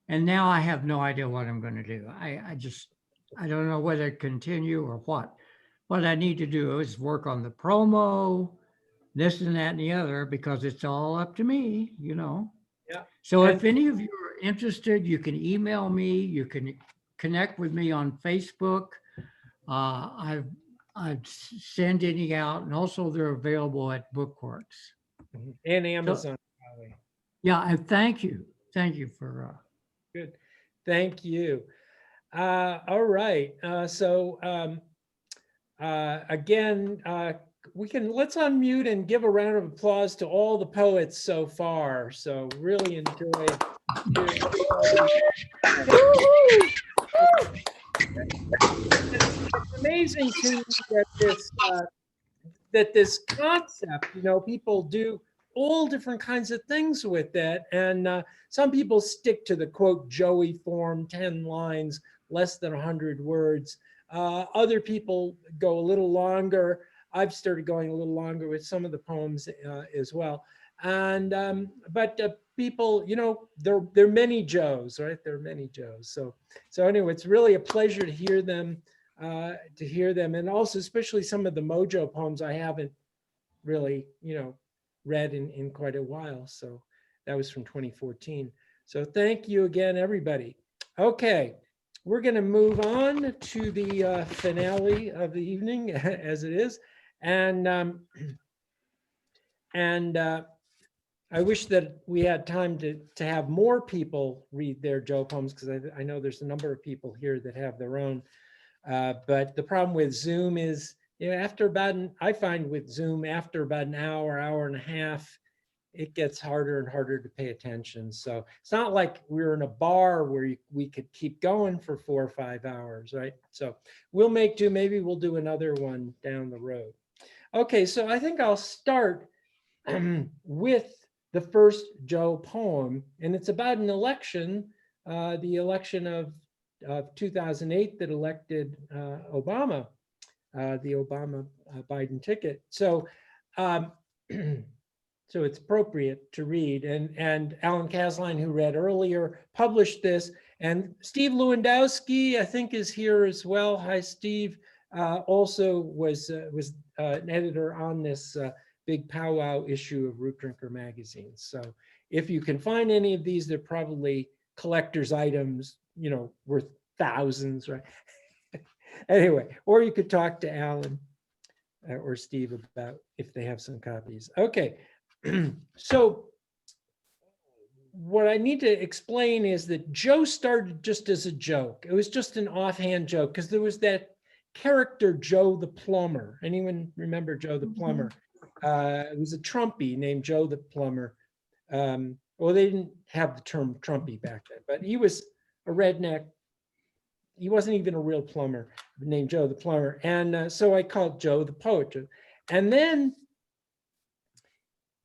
[SPEAKER 7] and now I have no idea what I'm going to do. I don't know whether to continue or what. What I need to do is work on the promo, this and that and the other, because it's all up to me, you know.
[SPEAKER 1] Yeah.
[SPEAKER 7] So
[SPEAKER 1] And-
[SPEAKER 7] if any of you are interested, you can email me, you can connect with me on Facebook. I've sent any out, and also they're available at Bookworks.
[SPEAKER 1] And Amazon. Probably.
[SPEAKER 7] Yeah, and thank you. Thank you for
[SPEAKER 1] Good. Thank you. All right. Again, let's unmute and give a round of applause to all the poets so far. So really enjoy. It's amazing to me that this concept, you know, people do all different kinds of things with it. And some people stick to the quote Joey form, 10 lines, less than 100 words. Other people go a little longer. I've started going a little longer with some of the poems as well. And but people, you know, there are many Joes, right? There are many Joes. So anyway, it's really a pleasure to hear them, and also especially some of the Mojo poems I haven't really, you know, read in quite a while. So that was from 2014. So thank you again, everybody. Okay, we're going to move on to the finale of the evening, as it is, and I wish that we had time to have more people read their Joe poems, because I know there's a number of people here that have their own. But the problem with Zoom is, you know, I find with Zoom, after about an hour, hour and a half, it gets harder and harder to pay attention. So it's not like we're in a bar where we could keep going for 4 or 5 hours, right? So we'll make do. Maybe we'll do another one down the road. Okay, so I think I'll start with the first Joe poem, and it's about an election, the election of 2008 that elected Obama, the Obama-Biden ticket. So, so it's appropriate to read. And Alan Casline, who read earlier, published this. And Steve Lewandowski, I think, is here as well. Hi, Steve. Also was an editor on this big powwow issue of Root Drinker magazine. So if you can find any of these, they're probably collector's items, you know, worth thousands, right? Anyway, or you could talk to Alan or Steve about if they have some copies. Okay, so what I need to explain is that Joe started just as a joke. It was just an offhand joke, because there was that character Joe the Plumber. Anyone remember Joe the Plumber? It was a Trumpy named Joe the Plumber. Well, they didn't have the term Trumpy back then, but he was a redneck. He wasn't even a real plumber, named Joe the Plumber. And so I called Joe the Poet. And then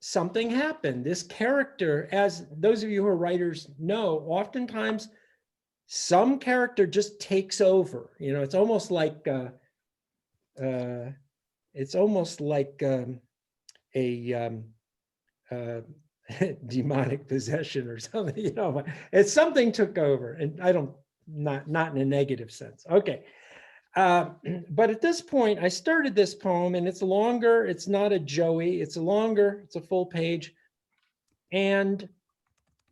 [SPEAKER 1] something happened. This character, as those of you who are writers know, oftentimes some character just takes over. You know, it's almost like a demonic possession or something. You know, it's something took over, and I don't. Not in a negative sense. Okay. But at this point, I started this poem, and it's longer. It's not a Joey. It's longer. It's a full page. And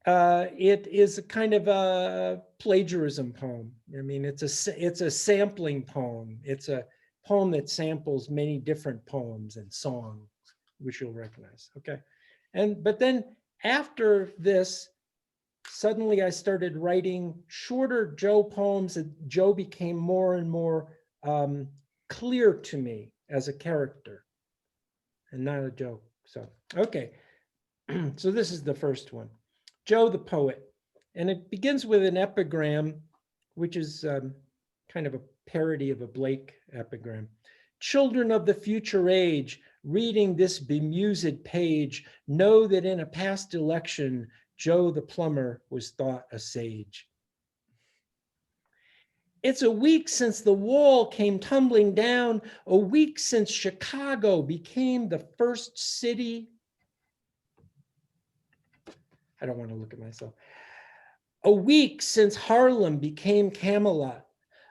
[SPEAKER 1] it is a kind of a plagiarism poem. I mean, it's a sampling poem. It's a poem that samples many different poems and songs, which you'll recognize. Okay. But then after this, suddenly I started writing shorter Joe poems, and Joe became more and more clear to me as a character and not a joke. So, okay. So this is the first one, Joe the Poet. And it begins with an epigram, which is kind of a parody of a Blake epigram. Children of the future age, reading this bemused page, know that in a past election, Joe the Plumber was thought a sage. It's a week since the wall came tumbling down, a week since Chicago became the first city. I don't want to look at myself. A week since Harlem became Camelot.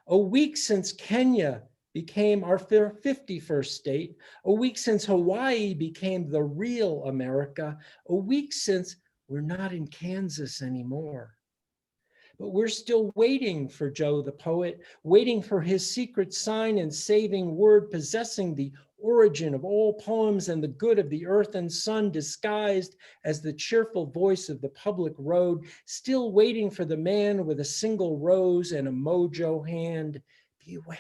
[SPEAKER 1] A week since Kenya became our 51st state. A week since Hawaii became the real America. A week since we're not in Kansas anymore. But we're still waiting for Joe the poet, waiting for his secret sign and saving word possessing the origin of all poems and the good of the earth and sun disguised as the cheerful voice of the public road, still waiting for the man with a single rose and a mojo hand. Beware,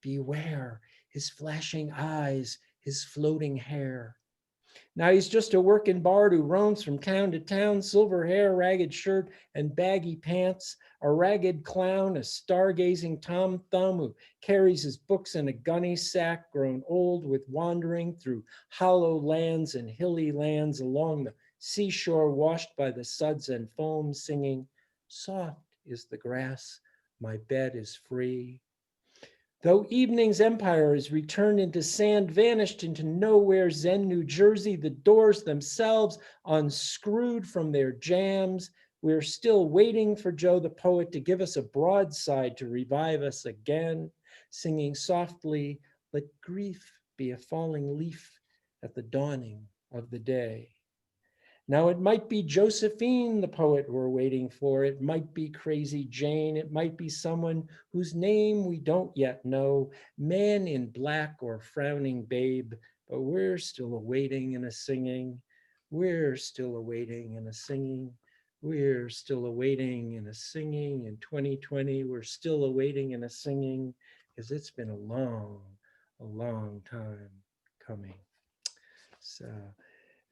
[SPEAKER 1] beware, his flashing eyes, his floating hair. Now he's just a working bard who roams from town to town, silver hair, ragged shirt, and baggy pants, a ragged clown, a stargazing Tom Thumb who carries his books in a gunny sack, grown old with wandering through hollow lands and hilly lands along the seashore washed by the suds and foam, singing, soft is the grass, my bed is free. Though evening's empire is returned into sand, vanished into nowhere, Zen, New Jersey, the doors themselves unscrewed from their jams, we're still waiting for Joe the poet to give us a broadside to revive us again, singing softly, let grief be a falling leaf at the dawning of the day. Now it might be Josephine, the poet we're waiting for. It might be Crazy Jane. It might be someone whose name we don't yet know, man in black or frowning babe, but we're still awaiting and a singing. We're still awaiting and a singing. We're still awaiting and a singing. In 2020, we're still awaiting and a singing because it's been a long time coming. So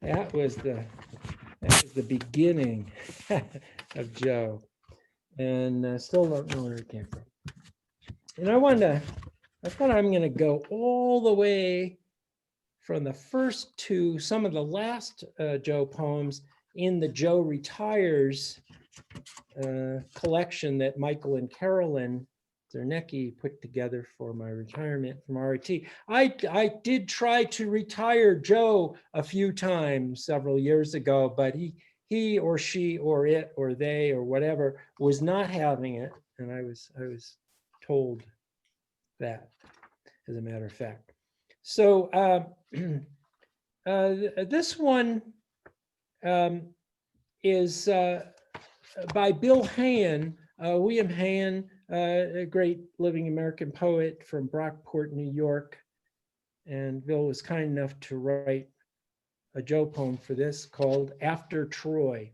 [SPEAKER 1] that was the beginning of Joe, and still don't know where it came from. And I thought I'm going to go all the way from the first to some of the last Joe poems in the Joe Retires collection that Michael and Carolyn Czarnecki put together for my retirement from RIT. I did try to retire Joe a few times several years ago, but he or she or it or they or whatever was not having it, and I was told that, as a matter of fact. So this one is by Bill Hayen, William Hayen, a great living American poet from Brockport, New York. And Bill was kind enough to write a Joe poem for this called After Troy.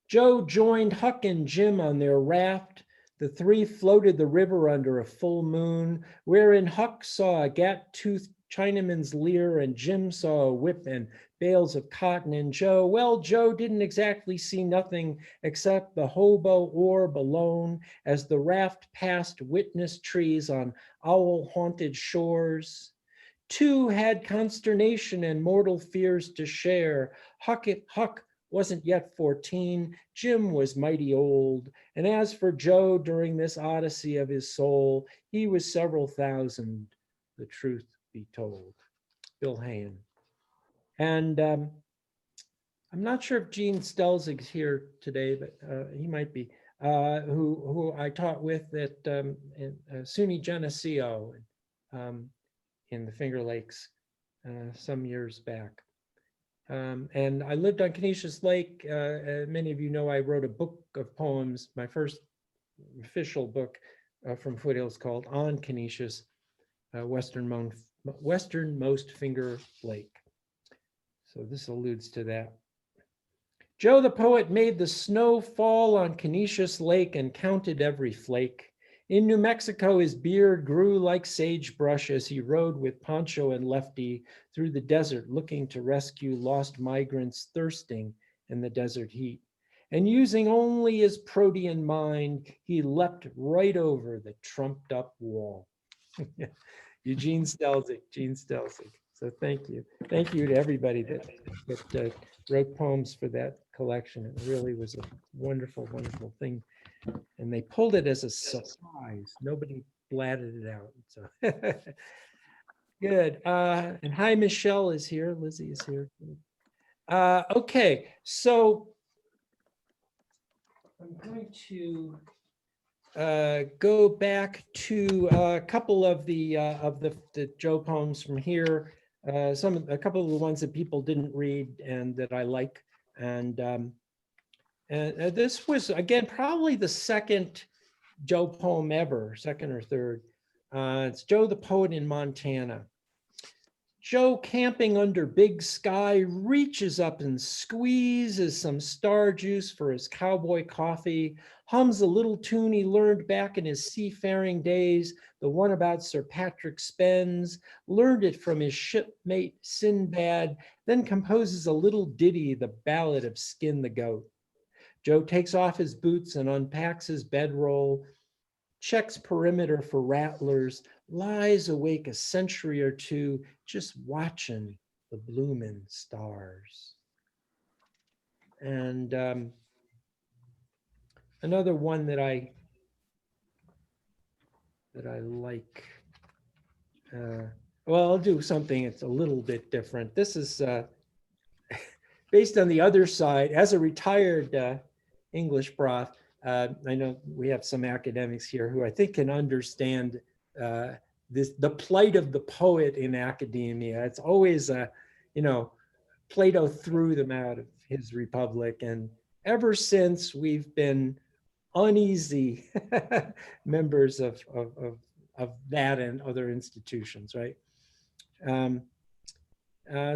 [SPEAKER 1] Joe joined Huck and Jim on their raft. The three floated the river under a full moon, wherein Huck saw a gat-toothed Chinaman's leer and Jim saw a whip and bales of cotton. And Joe didn't exactly see nothing except the hobo orb alone as the raft passed witness trees on owl-haunted shores. Two had consternation and mortal fears to share. Huck wasn't yet 14, Jim was mighty old. And as for Joe, during this odyssey of his soul, he was several thousand, the truth be told. Bill Hayen. And I'm not sure if Gene Stelzig's here today, but he might be, who I taught with at SUNY Geneseo in the Finger Lakes some years back. And I lived on Canisius Lake. Many of you know I wrote a book of poems, my first official book from Foothills called On Canisius, Westernmost Finger Lake. So this alludes to that. Joe the poet made the snow fall on Canisius Lake and counted every flake. In New Mexico, his beard grew like sagebrush as he rode with Poncho and Lefty through the desert, looking to rescue lost migrants thirsting in the desert heat. And using only his protean mind, he leapt right over the trumped up wall. Eugene Stelzig, Gene Stelzig. So thank you. Thank you to everybody that wrote poems for that collection. It really was a wonderful, wonderful thing. And they pulled it as a surprise. Nobody blatted it out. So good. And hi, Michelle is here. Lizzie is here. Okay, so I'm going to go back to a couple of the Joe poems from here. A couple of the ones that people didn't read and that I like. And this was, again, probably the second Joe poem ever, second or third. It's Joe the Poet in Montana. Joe, camping under big sky, reaches up and squeezes some star juice for his cowboy coffee, hums a little tune he learned back in his seafaring days, the one about Sir Patrick Spens, learned it from his shipmate Sinbad, then composes a little ditty, the ballad of Skin the Goat. Joe takes off his boots and unpacks his bedroll, checks perimeter for rattlers, lies awake a century or two, just watching the bloomin' stars. And another one that I like, well, I'll do something that's a little bit different. This is based on the other side. As a retired English prof, I know we have some academics here who I think can understand the plight of the poet in academia. It's always Plato threw them out of his republic, and ever since we've been uneasy members of that and other institutions, right?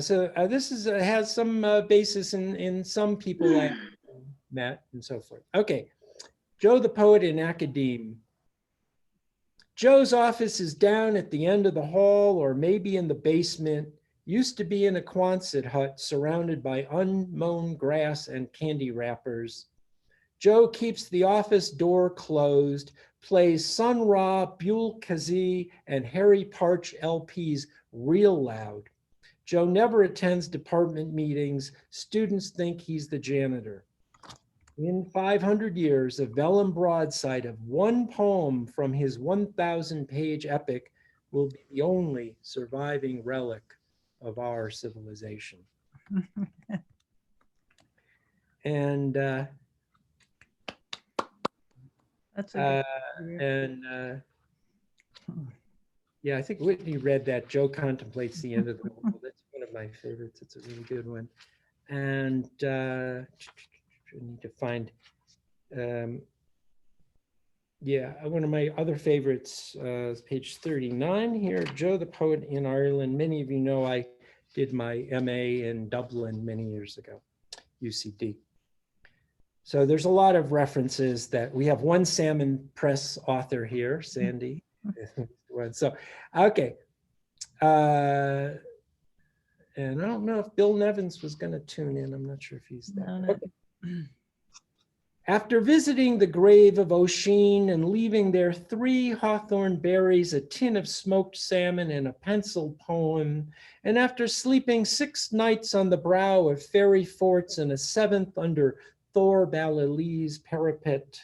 [SPEAKER 1] So this has some basis in some people I met and so forth. Okay, Joe the Poet in Academe. Joe's office is down at the end of the hall or maybe in the basement. Used to be in a Quonset hut surrounded by unmown grass and candy wrappers. Joe keeps the office door closed, plays Sun Ra, Buell Kazee, and Harry Parch LPs real loud. Joe never attends department meetings. Students think he's the janitor. In 500 years, a vellum broadside of one poem from his 1,000-page epic will be the only surviving relic of our civilization. And
[SPEAKER 2] That's a good
[SPEAKER 1] yeah, I think Whitney read that. Joe contemplates the end of the world. That's one of my favorites. It's a really good one. And I need to find, yeah, one of my other favorites is page 39 here, Joe the Poet in Ireland. Many of you know I did my MA in Dublin many years ago, UCD. So there's a lot of references that we have one Salmon Press author here, Sandy. So, okay. And I don't know if Bill Nevins was going to tune in. I'm not sure if he's there.
[SPEAKER 2] No.
[SPEAKER 1] Okay. After visiting the grave of O'Sheen and leaving there 3 hawthorn berries, a tin of smoked salmon, and a penciled poem, and after sleeping 6 nights on the brow of fairy forts and a 7th under Thor Balali's parapet,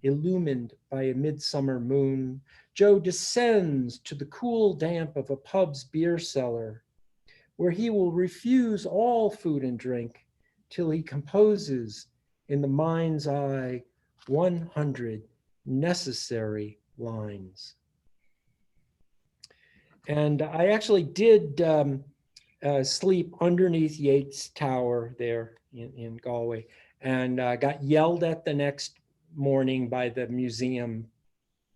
[SPEAKER 1] illumined by a midsummer moon, Joe descends to the cool damp of a pub's beer cellar, where he will refuse all food and drink till he composes in the mind's eye 100 necessary lines. And I actually did sleep underneath Yeats Tower there in Galway, and got yelled at the next morning by the museum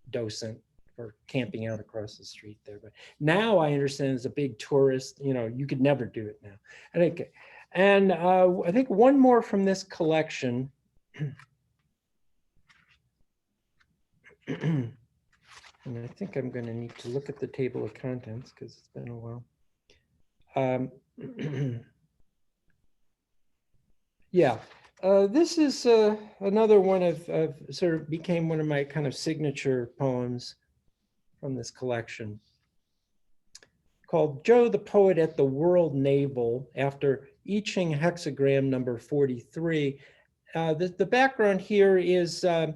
[SPEAKER 1] docent for camping out across the street there. But now I understand as a big tourist, you could never do it now. And I think one more from this collection. And I think I'm going to need to look at the table of contents because it's been a while. Yeah, this is another one of sort of became one of my kind of signature poems from this collection, called Joe the Poet at the World Naval, after I Ching hexagram number 43. The background here is that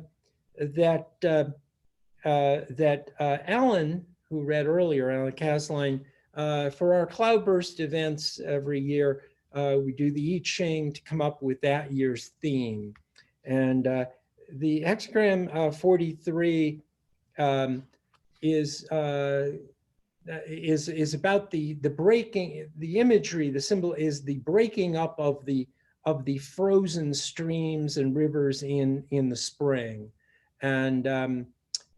[SPEAKER 1] Alan, who read earlier, Alan Casline, for our cloudburst events every year, we do the I Ching to come up with that year's theme. And the hexagram 43 is about the breaking, the imagery, the symbol is the breaking up of the frozen streams and rivers in the spring. And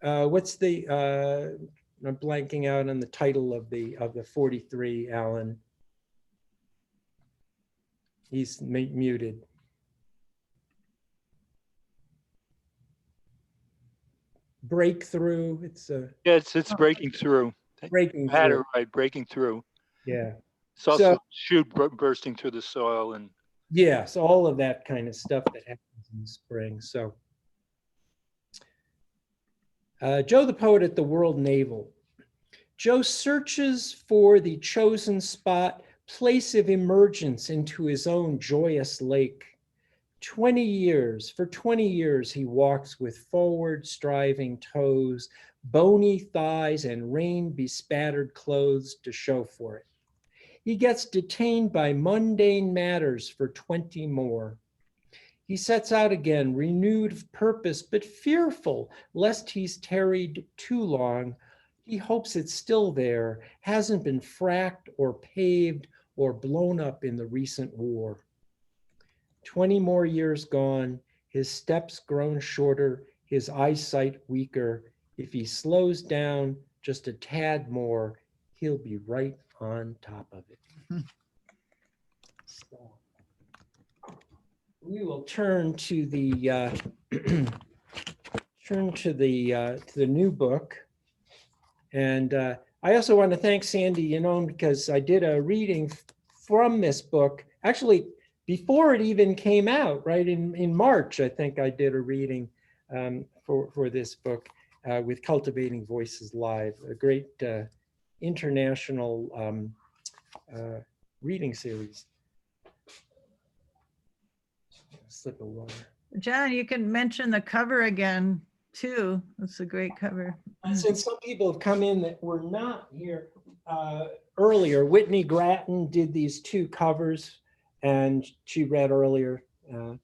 [SPEAKER 1] what's the I'm blanking out on the title of the 43, Alan. He's muted. Breakthrough. It's a
[SPEAKER 5] it's breaking through.
[SPEAKER 1] breaking
[SPEAKER 5] I had it
[SPEAKER 1] through.
[SPEAKER 5] right, breaking through.
[SPEAKER 1] Yeah.
[SPEAKER 5] It's also
[SPEAKER 1] So-
[SPEAKER 5] shoot bursting through the soil and
[SPEAKER 1] Yes, all of that kind of stuff that happens in the spring. So Joe the Poet at the World Naval. Joe searches for the chosen spot, place of emergence into his own joyous lake. 20 years, for 20 years, he walks with forward striving toes, bony thighs, and rain bespattered clothes to show for it. He gets detained by mundane matters for 20 more. He sets out again, renewed of purpose, but fearful lest he's tarried too long. He hopes it's still there, hasn't been fracked or paved or blown up in the recent war. 20 more years gone, his steps grown shorter, his eyesight weaker. If he slows down just a tad more, he'll be right on top of it. So, we will turn to the new book, and I also want to thank Sandy because I did a reading from this book actually before it even came out, right in March. I think I did a reading for this book with Cultivating Voices Live, a great international reading series. Slip of water.
[SPEAKER 2] John, you can mention the cover again too. That's a great cover.
[SPEAKER 1] Since some people have come in that were not here earlier, Whitney Gratton did these two covers, and she read earlier,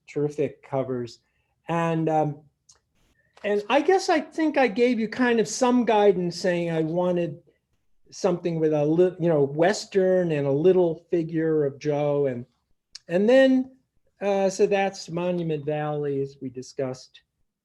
[SPEAKER 1] terrific covers. And I guess I think I gave you kind of some guidance saying I wanted something with a little, Western and a little figure of Joe. And then, so that's Monument Valley, as we discussed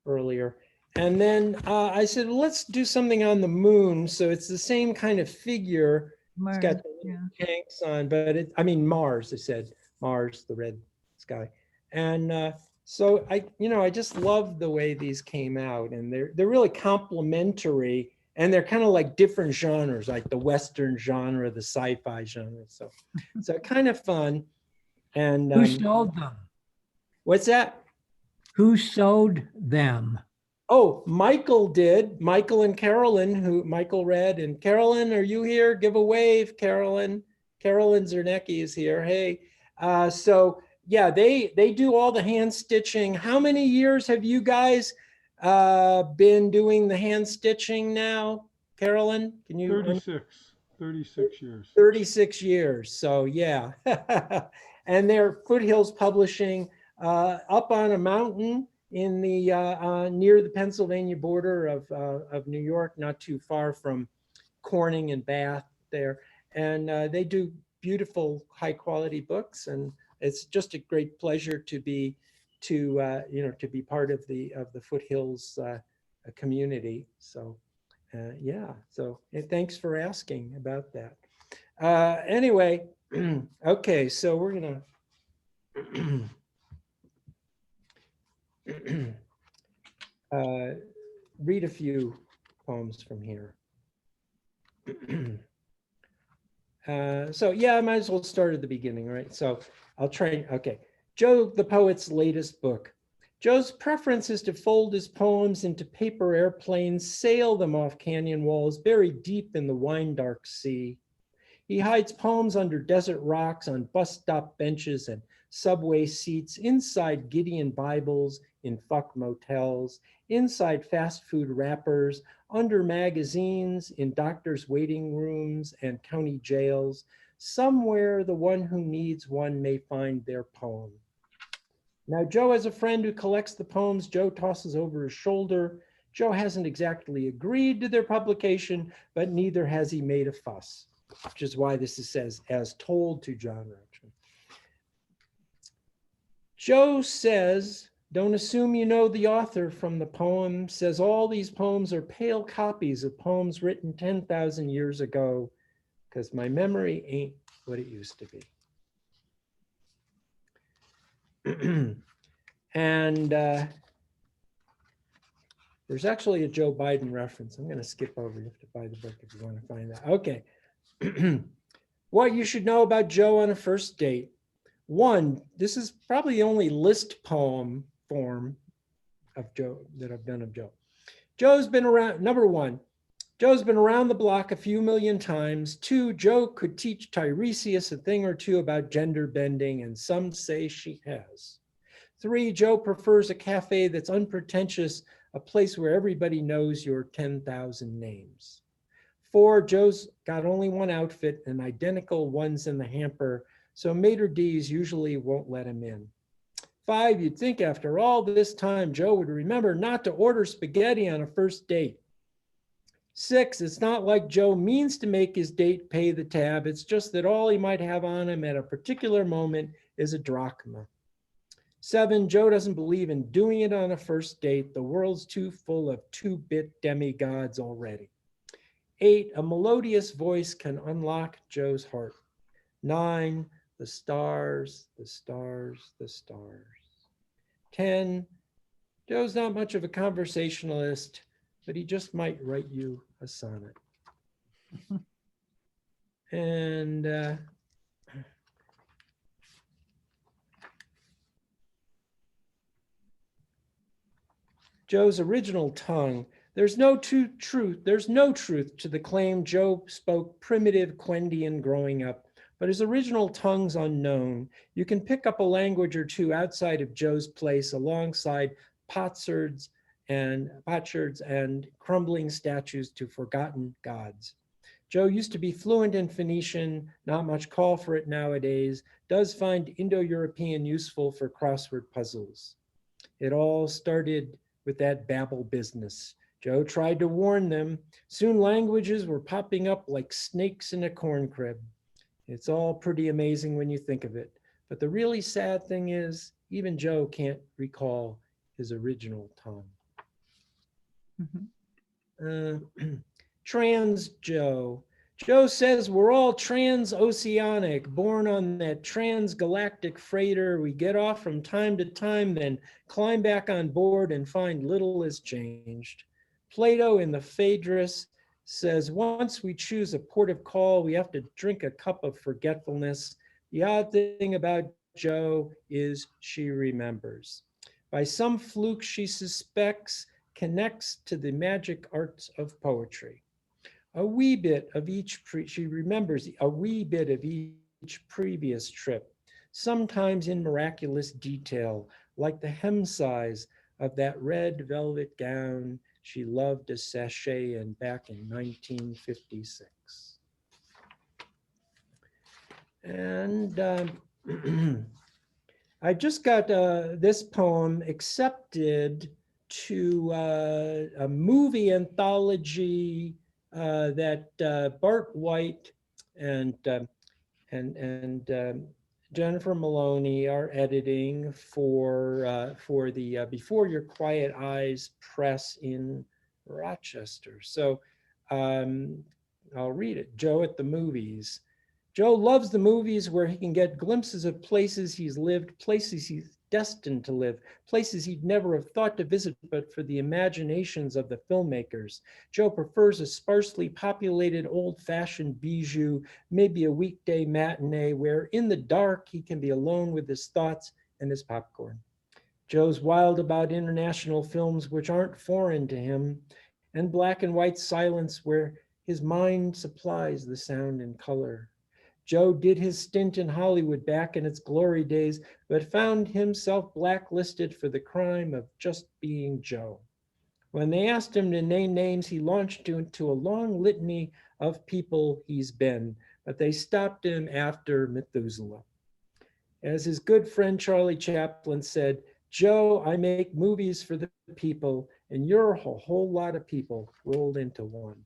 [SPEAKER 1] earlier. And then I said, well, let's do something on the moon. So it's the same kind of figure.
[SPEAKER 2] Mars,
[SPEAKER 1] It's got the tanks on, but Mars, I said, Mars, the red sky. And so I just love the way these came out, and they're really complementary, and they're kind of like different genres, like the Western genre, the sci-fi genre. So kind of fun. And
[SPEAKER 7] Who sewed them?
[SPEAKER 1] What's that?
[SPEAKER 7] Who sewed them?
[SPEAKER 1] Oh, Michael did. Michael and Carolyn, who Michael read. And Carolyn, are you here? Give a wave, Carolyn. Carolyn Czarnecki is here. Hey. So yeah, they do all the hand stitching. How many years have you guys been doing the hand stitching now, Carolyn? Can you?
[SPEAKER 3] 36 years.
[SPEAKER 1] 36 years. So yeah. And they're Foothills Publishing up on a mountain in the near the Pennsylvania border of New York, not too far from Corning and Bath there. And they do beautiful, high quality books, and it's just a great pleasure to be part of the Foothills community. So yeah, so thanks for asking about that. Anyway, okay, so we're gonna read a few poems from here. So yeah, I might as well start at the beginning, right? So I'll try, okay. Joe the Poet's latest book. Joe's preference is to fold his poems into paper airplanes, sail them off canyon walls, buried deep in the wine-dark sea. He hides poems under desert rocks, on bus stop benches and subway seats, inside Gideon Bibles, in fuck motels, inside fast food wrappers, under magazines, in doctors' waiting rooms and county jails. Somewhere the one who needs one may find their poem. Now, Joe has a friend who collects the poems Joe tosses over his shoulder. Joe hasn't exactly agreed to their publication, but neither has he made a fuss, which is why this says, as told to John Roche. Joe says, don't assume you know the author from the poem, says all these poems are pale copies of poems written 10,000 years ago, because my memory ain't what it used to be. And there's actually a Joe Biden reference. I'm going to skip over. You have to buy the book if you want to find that. Okay. What you should know about Joe on a first date. One, this is probably the only list poem form of Joe that I've done of Joe. Joe's been around, number one, Joe's been around the block a few million times. Two, Joe could teach Tiresias a thing or two about gender bending, and some say she has. Three, Joe prefers a cafe that's unpretentious, a place where everybody knows your 10,000 names. Four, Joe's got only one outfit and identical ones in the hamper, so maitre d's usually won't let him in. Five, you'd think after all this time, Joe would remember not to order spaghetti on a first date. Six, it's not like Joe means to make his date pay the tab. It's just that all he might have on him at a particular moment is a drachma. Seven, Joe doesn't believe in doing it on a first date. The world's too full of two-bit demigods already. Eight, a melodious voice can unlock Joe's heart. Nine, the stars, the stars, the stars. 10, Joe's not much of a conversationalist, but he just might write you a sonnet. And Joe's original tongue. There's no truth to the claim Joe spoke primitive Quendian growing up, but his original tongue's unknown. You can pick up a language or two outside of Joe's place alongside potsherds and crumbling statues to forgotten gods. Joe used to be fluent in Phoenician, not much call for it nowadays, does find Indo-European useful for crossword puzzles. It all started with that Babel business. Joe tried to warn them. Soon languages were popping up like snakes in a corn crib. It's all pretty amazing when you think of it. But the really sad thing is, even Joe can't recall his original tongue. Trans Joe. Joe says we're all transoceanic, born on that transgalactic freighter. We get off from time to time, then climb back on board and find little has changed. Plato in the Phaedrus says once we choose a port of call, we have to drink a cup of forgetfulness. The odd thing about Joe is she remembers. By some fluke she suspects connects to the magic arts of poetry. A wee bit of each, she remembers a wee bit of each previous trip, sometimes in miraculous detail, like the hem size of that red velvet gown she loved to sashay in back in 1956. And I just got this poem accepted to a movie anthology that Bart White and Jennifer Maloney are editing for the Before Your Quiet Eyes press in Rochester. So I'll read it. Joe at the movies. Joe loves the movies where he can get glimpses of places he's lived, places he's destined to live, places he'd never have thought to visit, but for the imaginations of the filmmakers. Joe prefers a sparsely populated, old-fashioned bijou, maybe a weekday matinee where in the dark he can be alone with his thoughts and his popcorn. Joe's wild about international films which aren't foreign to him, and black and white silence where his mind supplies the sound and color. Joe did his stint in Hollywood back in its glory days, but found himself blacklisted for the crime of just being Joe. When they asked him to name names, he launched into a long litany of people he's been, but they stopped him after Methuselah. As his good friend Charlie Chaplin said, Joe, I make movies for the people, and you're a whole lot of people rolled into one.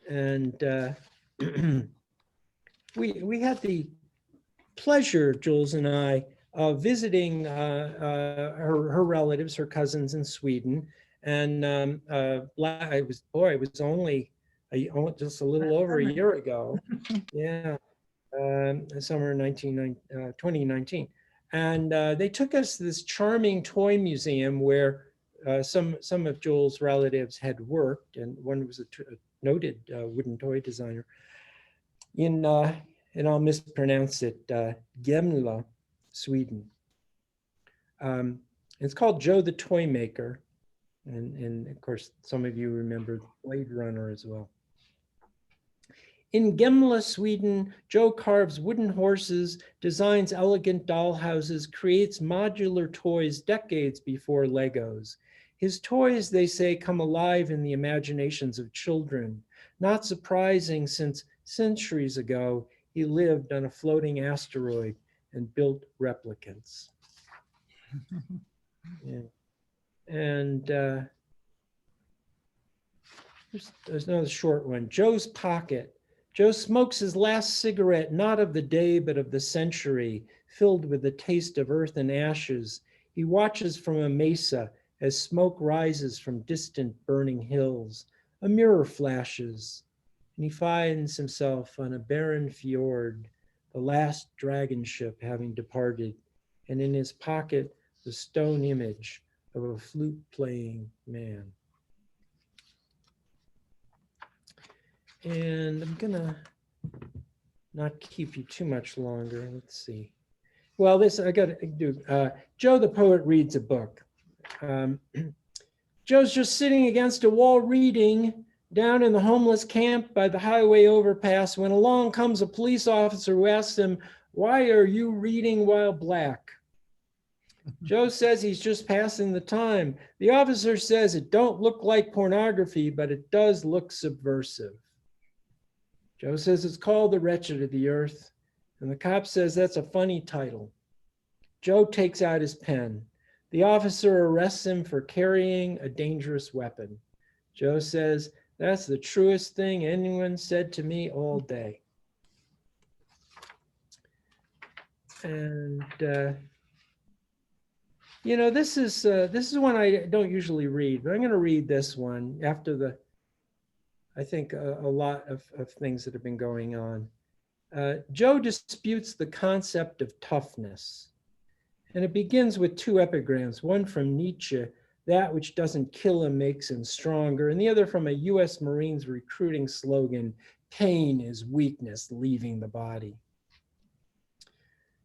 [SPEAKER 1] And we had the pleasure, Jules and I, of visiting her relatives, her cousins in Sweden. And I was only just a little over a year ago. Yeah, summer 2019. And they took us to this charming toy museum where some of Joel's relatives had worked, and one was a noted wooden toy designer in, and I'll mispronounce it, Gemla, Sweden. It's called Joe the Toy Maker. And of course, some of you remember Blade Runner as well. In Gemla, Sweden, Joe carves wooden horses, designs elegant dollhouses, creates modular toys decades before Legos. His toys, they say, come alive in the imaginations of children. Not surprising, since centuries ago, he lived on a floating asteroid and built replicants. Yeah. And there's another short one. Joe's Pocket. Joe smokes his last cigarette, not of the day, but of the century, filled with the taste of earth and ashes. He watches from a mesa as smoke rises from distant burning hills. A mirror flashes, and he finds himself on a barren fjord, the last dragon ship having departed, and in his pocket, the stone image of a flute-playing man. And I'm gonna not keep you too much longer. Let's see. Well, this I gotta do. Joe the Poet reads a book. Joe's just sitting against a wall reading down in the homeless camp by the highway overpass when along comes a police officer who asks him, "Why are you reading while black?" Joe says he's just passing the time. The officer says it don't look like pornography, but it does look subversive. Joe says it's called The Wretched of the Earth, and the cop says that's a funny title. Joe takes out his pen. The officer arrests him for carrying a dangerous weapon. Joe says, that's the truest thing anyone said to me all day. And you know, this is one I don't usually read, but I'm going to read this one after I think a lot of things that have been going on. Joe disputes the concept of toughness. And it begins with two epigrams, one from Nietzsche, that which doesn't kill him makes him stronger, and the other from a US Marines recruiting slogan, pain is weakness leaving the body.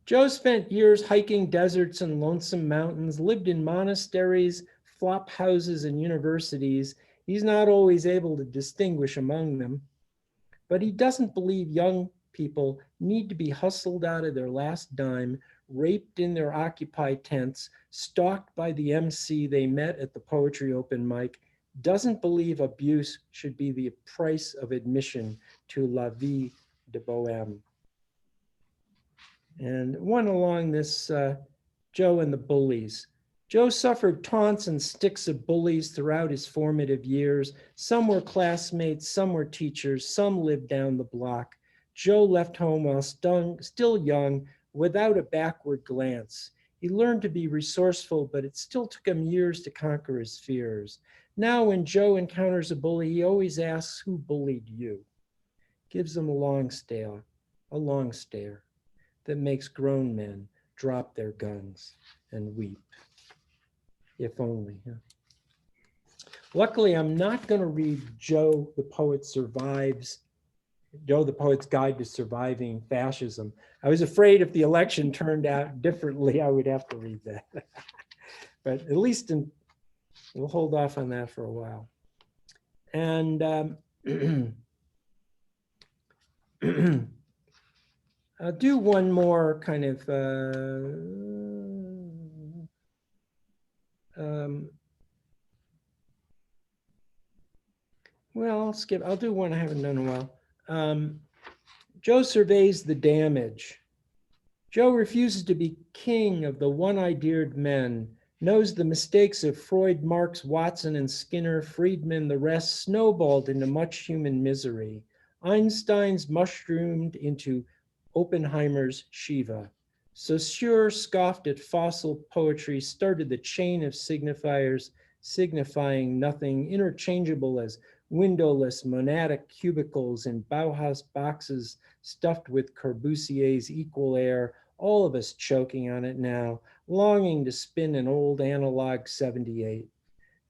[SPEAKER 1] Joe spent years hiking deserts and lonesome mountains, lived in monasteries, flop houses, and universities. He's not always able to distinguish among them, but he doesn't believe young people need to be hustled out of their last dime, raped in their Occupy tents, stalked by the MC they met at the poetry open mic, doesn't believe abuse should be the price of admission to La Vie de Bohème. And one along this, Joe and the Bullies. Joe suffered taunts and sticks of bullies throughout his formative years. Some were classmates, some were teachers, some lived down the block. Joe left home while still young, without a backward glance. He learned to be resourceful, but it still took him years to conquer his fears. Now when Joe encounters a bully, he always asks, who bullied you? Gives him a long stare that makes grown men drop their guns and weep. If only. Huh? Luckily, I'm not going to read Joe the Poet's Guide to Surviving Fascism. I was afraid if the election turned out differently, I would have to read that. But at least we'll hold off on that for a while. And I'll do one more kind of, well, I'll do one I haven't done in a while. Joe surveys the damage. Joe refuses to be king of the one-ideaed men, knows the mistakes of Freud, Marx, Watson, and Skinner, Friedman, the rest snowballed into much human misery. Einstein's mushroomed into Oppenheimer's Shiva. Saussure scoffed at fossil poetry, started the chain of signifiers, signifying nothing, interchangeable as windowless monadic cubicles in Bauhaus boxes stuffed with Corbusier's equal air, all of us choking on it now, longing to spin an old analog 78.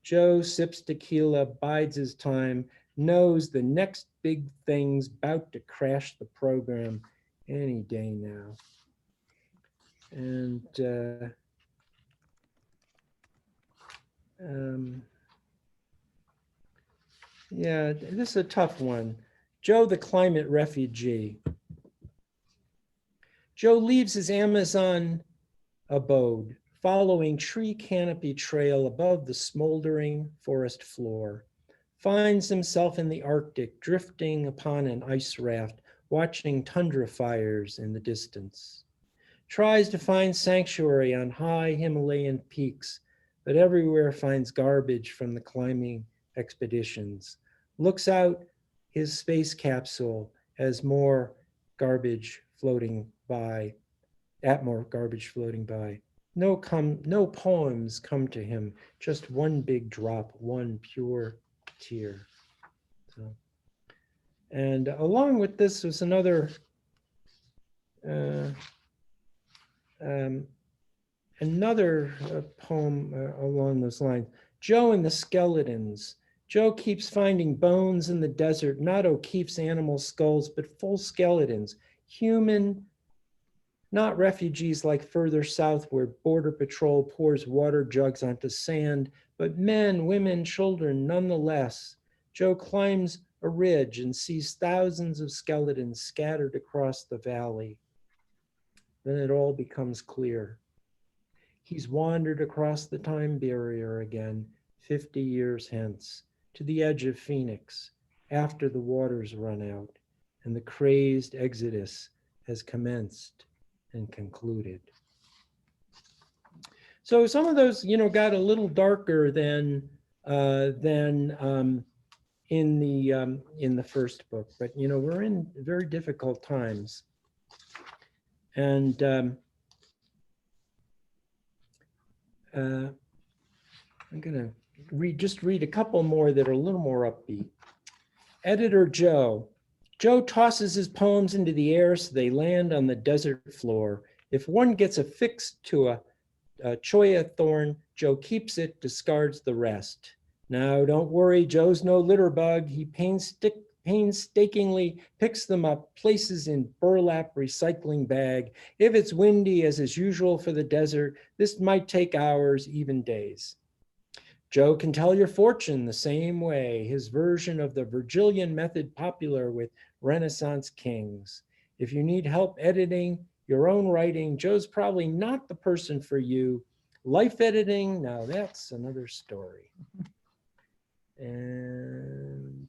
[SPEAKER 1] Joe sips tequila, bides his time, knows the next big thing's about to crash the program any day now. And yeah, this is a tough one. Joe, the climate refugee. Joe leaves his Amazon abode, following tree canopy trail above the smoldering forest floor, finds himself in the Arctic, drifting upon an ice raft, watching tundra fires in the distance. Tries to find sanctuary on high Himalayan peaks, but everywhere finds garbage from the climbing expeditions. Looks out his space capsule as more garbage floating by, more garbage floating by. No poems come to him, just one big drop, one pure tear. So, and along with this was another poem along those lines. Joe and the Skeletons. Joe keeps finding bones in the desert, not O'Keeffe's animal skulls, but full skeletons, human, not refugees like further south where Border Patrol pours water jugs onto sand, but men, women, children nonetheless. Joe climbs a ridge and sees thousands of skeletons scattered across the valley. Then it all becomes clear. He's wandered across the time barrier again, 50 years hence, to the edge of Phoenix, after the waters run out, and the crazed exodus has commenced and concluded. So some of those, got a little darker than in the first book, but we're in very difficult times, and I'm gonna read a couple more that are a little more upbeat. Editor Joe. Joe tosses his poems into the air so they land on the desert floor. If one gets affixed to a cholla thorn, Joe keeps it, discards the rest. Now, don't worry, Joe's no litter bug. He painstakingly picks them up, places in burlap recycling bag. If it's windy, as is usual for the desert, this might take hours, even days. Joe can tell your fortune the same way, his version of the Virgilian method popular with Renaissance kings. If you need help editing your own writing, Joe's probably not the person for you. Life editing, now that's another story. And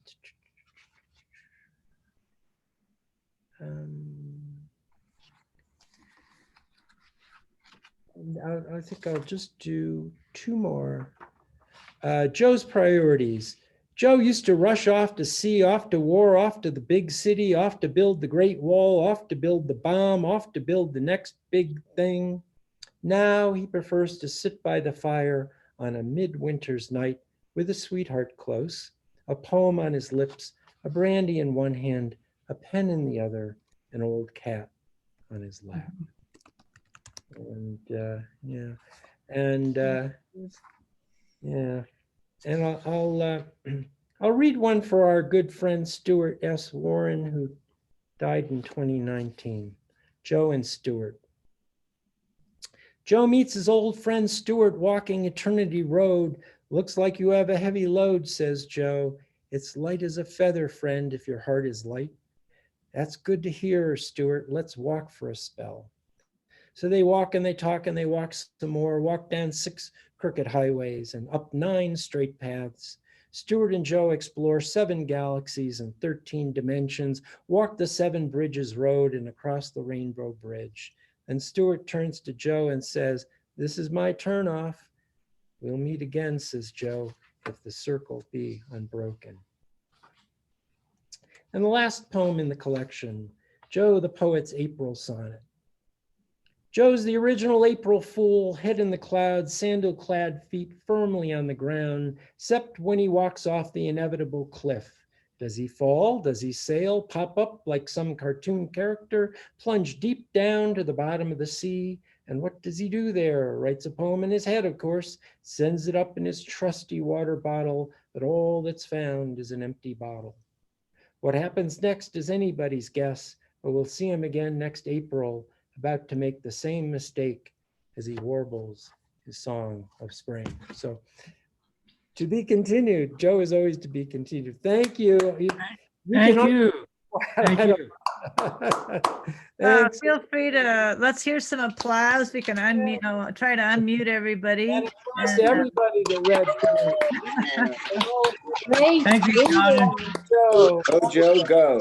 [SPEAKER 1] I think I'll just do two more. Joe's priorities. Joe used to rush off to sea, off to war, off to the big city, off to build the Great Wall, off to build the bomb, off to build the next big thing. Now he prefers to sit by the fire on a midwinter's night with a sweetheart close, a poem on his lips, a brandy in one hand, a pen in the other, an old cat on his lap. And I'll read one for our good friend Stuart S. Warren, who died in 2019. Joe and Stuart. Joe meets his old friend Stuart walking Eternity Road. Looks like you have a heavy load, says Joe. It's light as a feather, friend, if your heart is light. That's good to hear, Stuart. Let's walk for a spell. So they walk and they talk and they walk some more, walk down 6 crooked highways and up 9 straight paths. Stuart and Joe explore 7 galaxies and 13 dimensions, walk the 7 bridges road and across the Rainbow Bridge. And Stuart turns to Joe and says, "This is my turnoff. We'll meet again," says Joe, "if the circle be unbroken." And the last poem in the collection, Joe the Poet's April Sonnet. Joe's the original April Fool, head in the clouds, sandal-clad feet firmly on the ground, except when he walks off the inevitable cliff. Does he fall? Does he sail, pop up like some cartoon character, plunge deep down to the bottom of the sea? And what does he do there? Writes a poem in his head, of course, sends it up in his trusty water bottle, but all that's found is an empty bottle. What happens next is anybody's guess, but we'll see him again next April, about to make the same mistake as he warbles his song of spring. So to be continued. Joe is always to be continued. Thank you.
[SPEAKER 7] Thank you. Thank you.
[SPEAKER 1] Thanks.
[SPEAKER 2] Feel free to, let's hear some applause. We can unmute, try to unmute everybody.
[SPEAKER 1] And applause to everybody that read tonight.
[SPEAKER 7] Thank you, John.
[SPEAKER 1] Joe.
[SPEAKER 11] Go, Joe, go.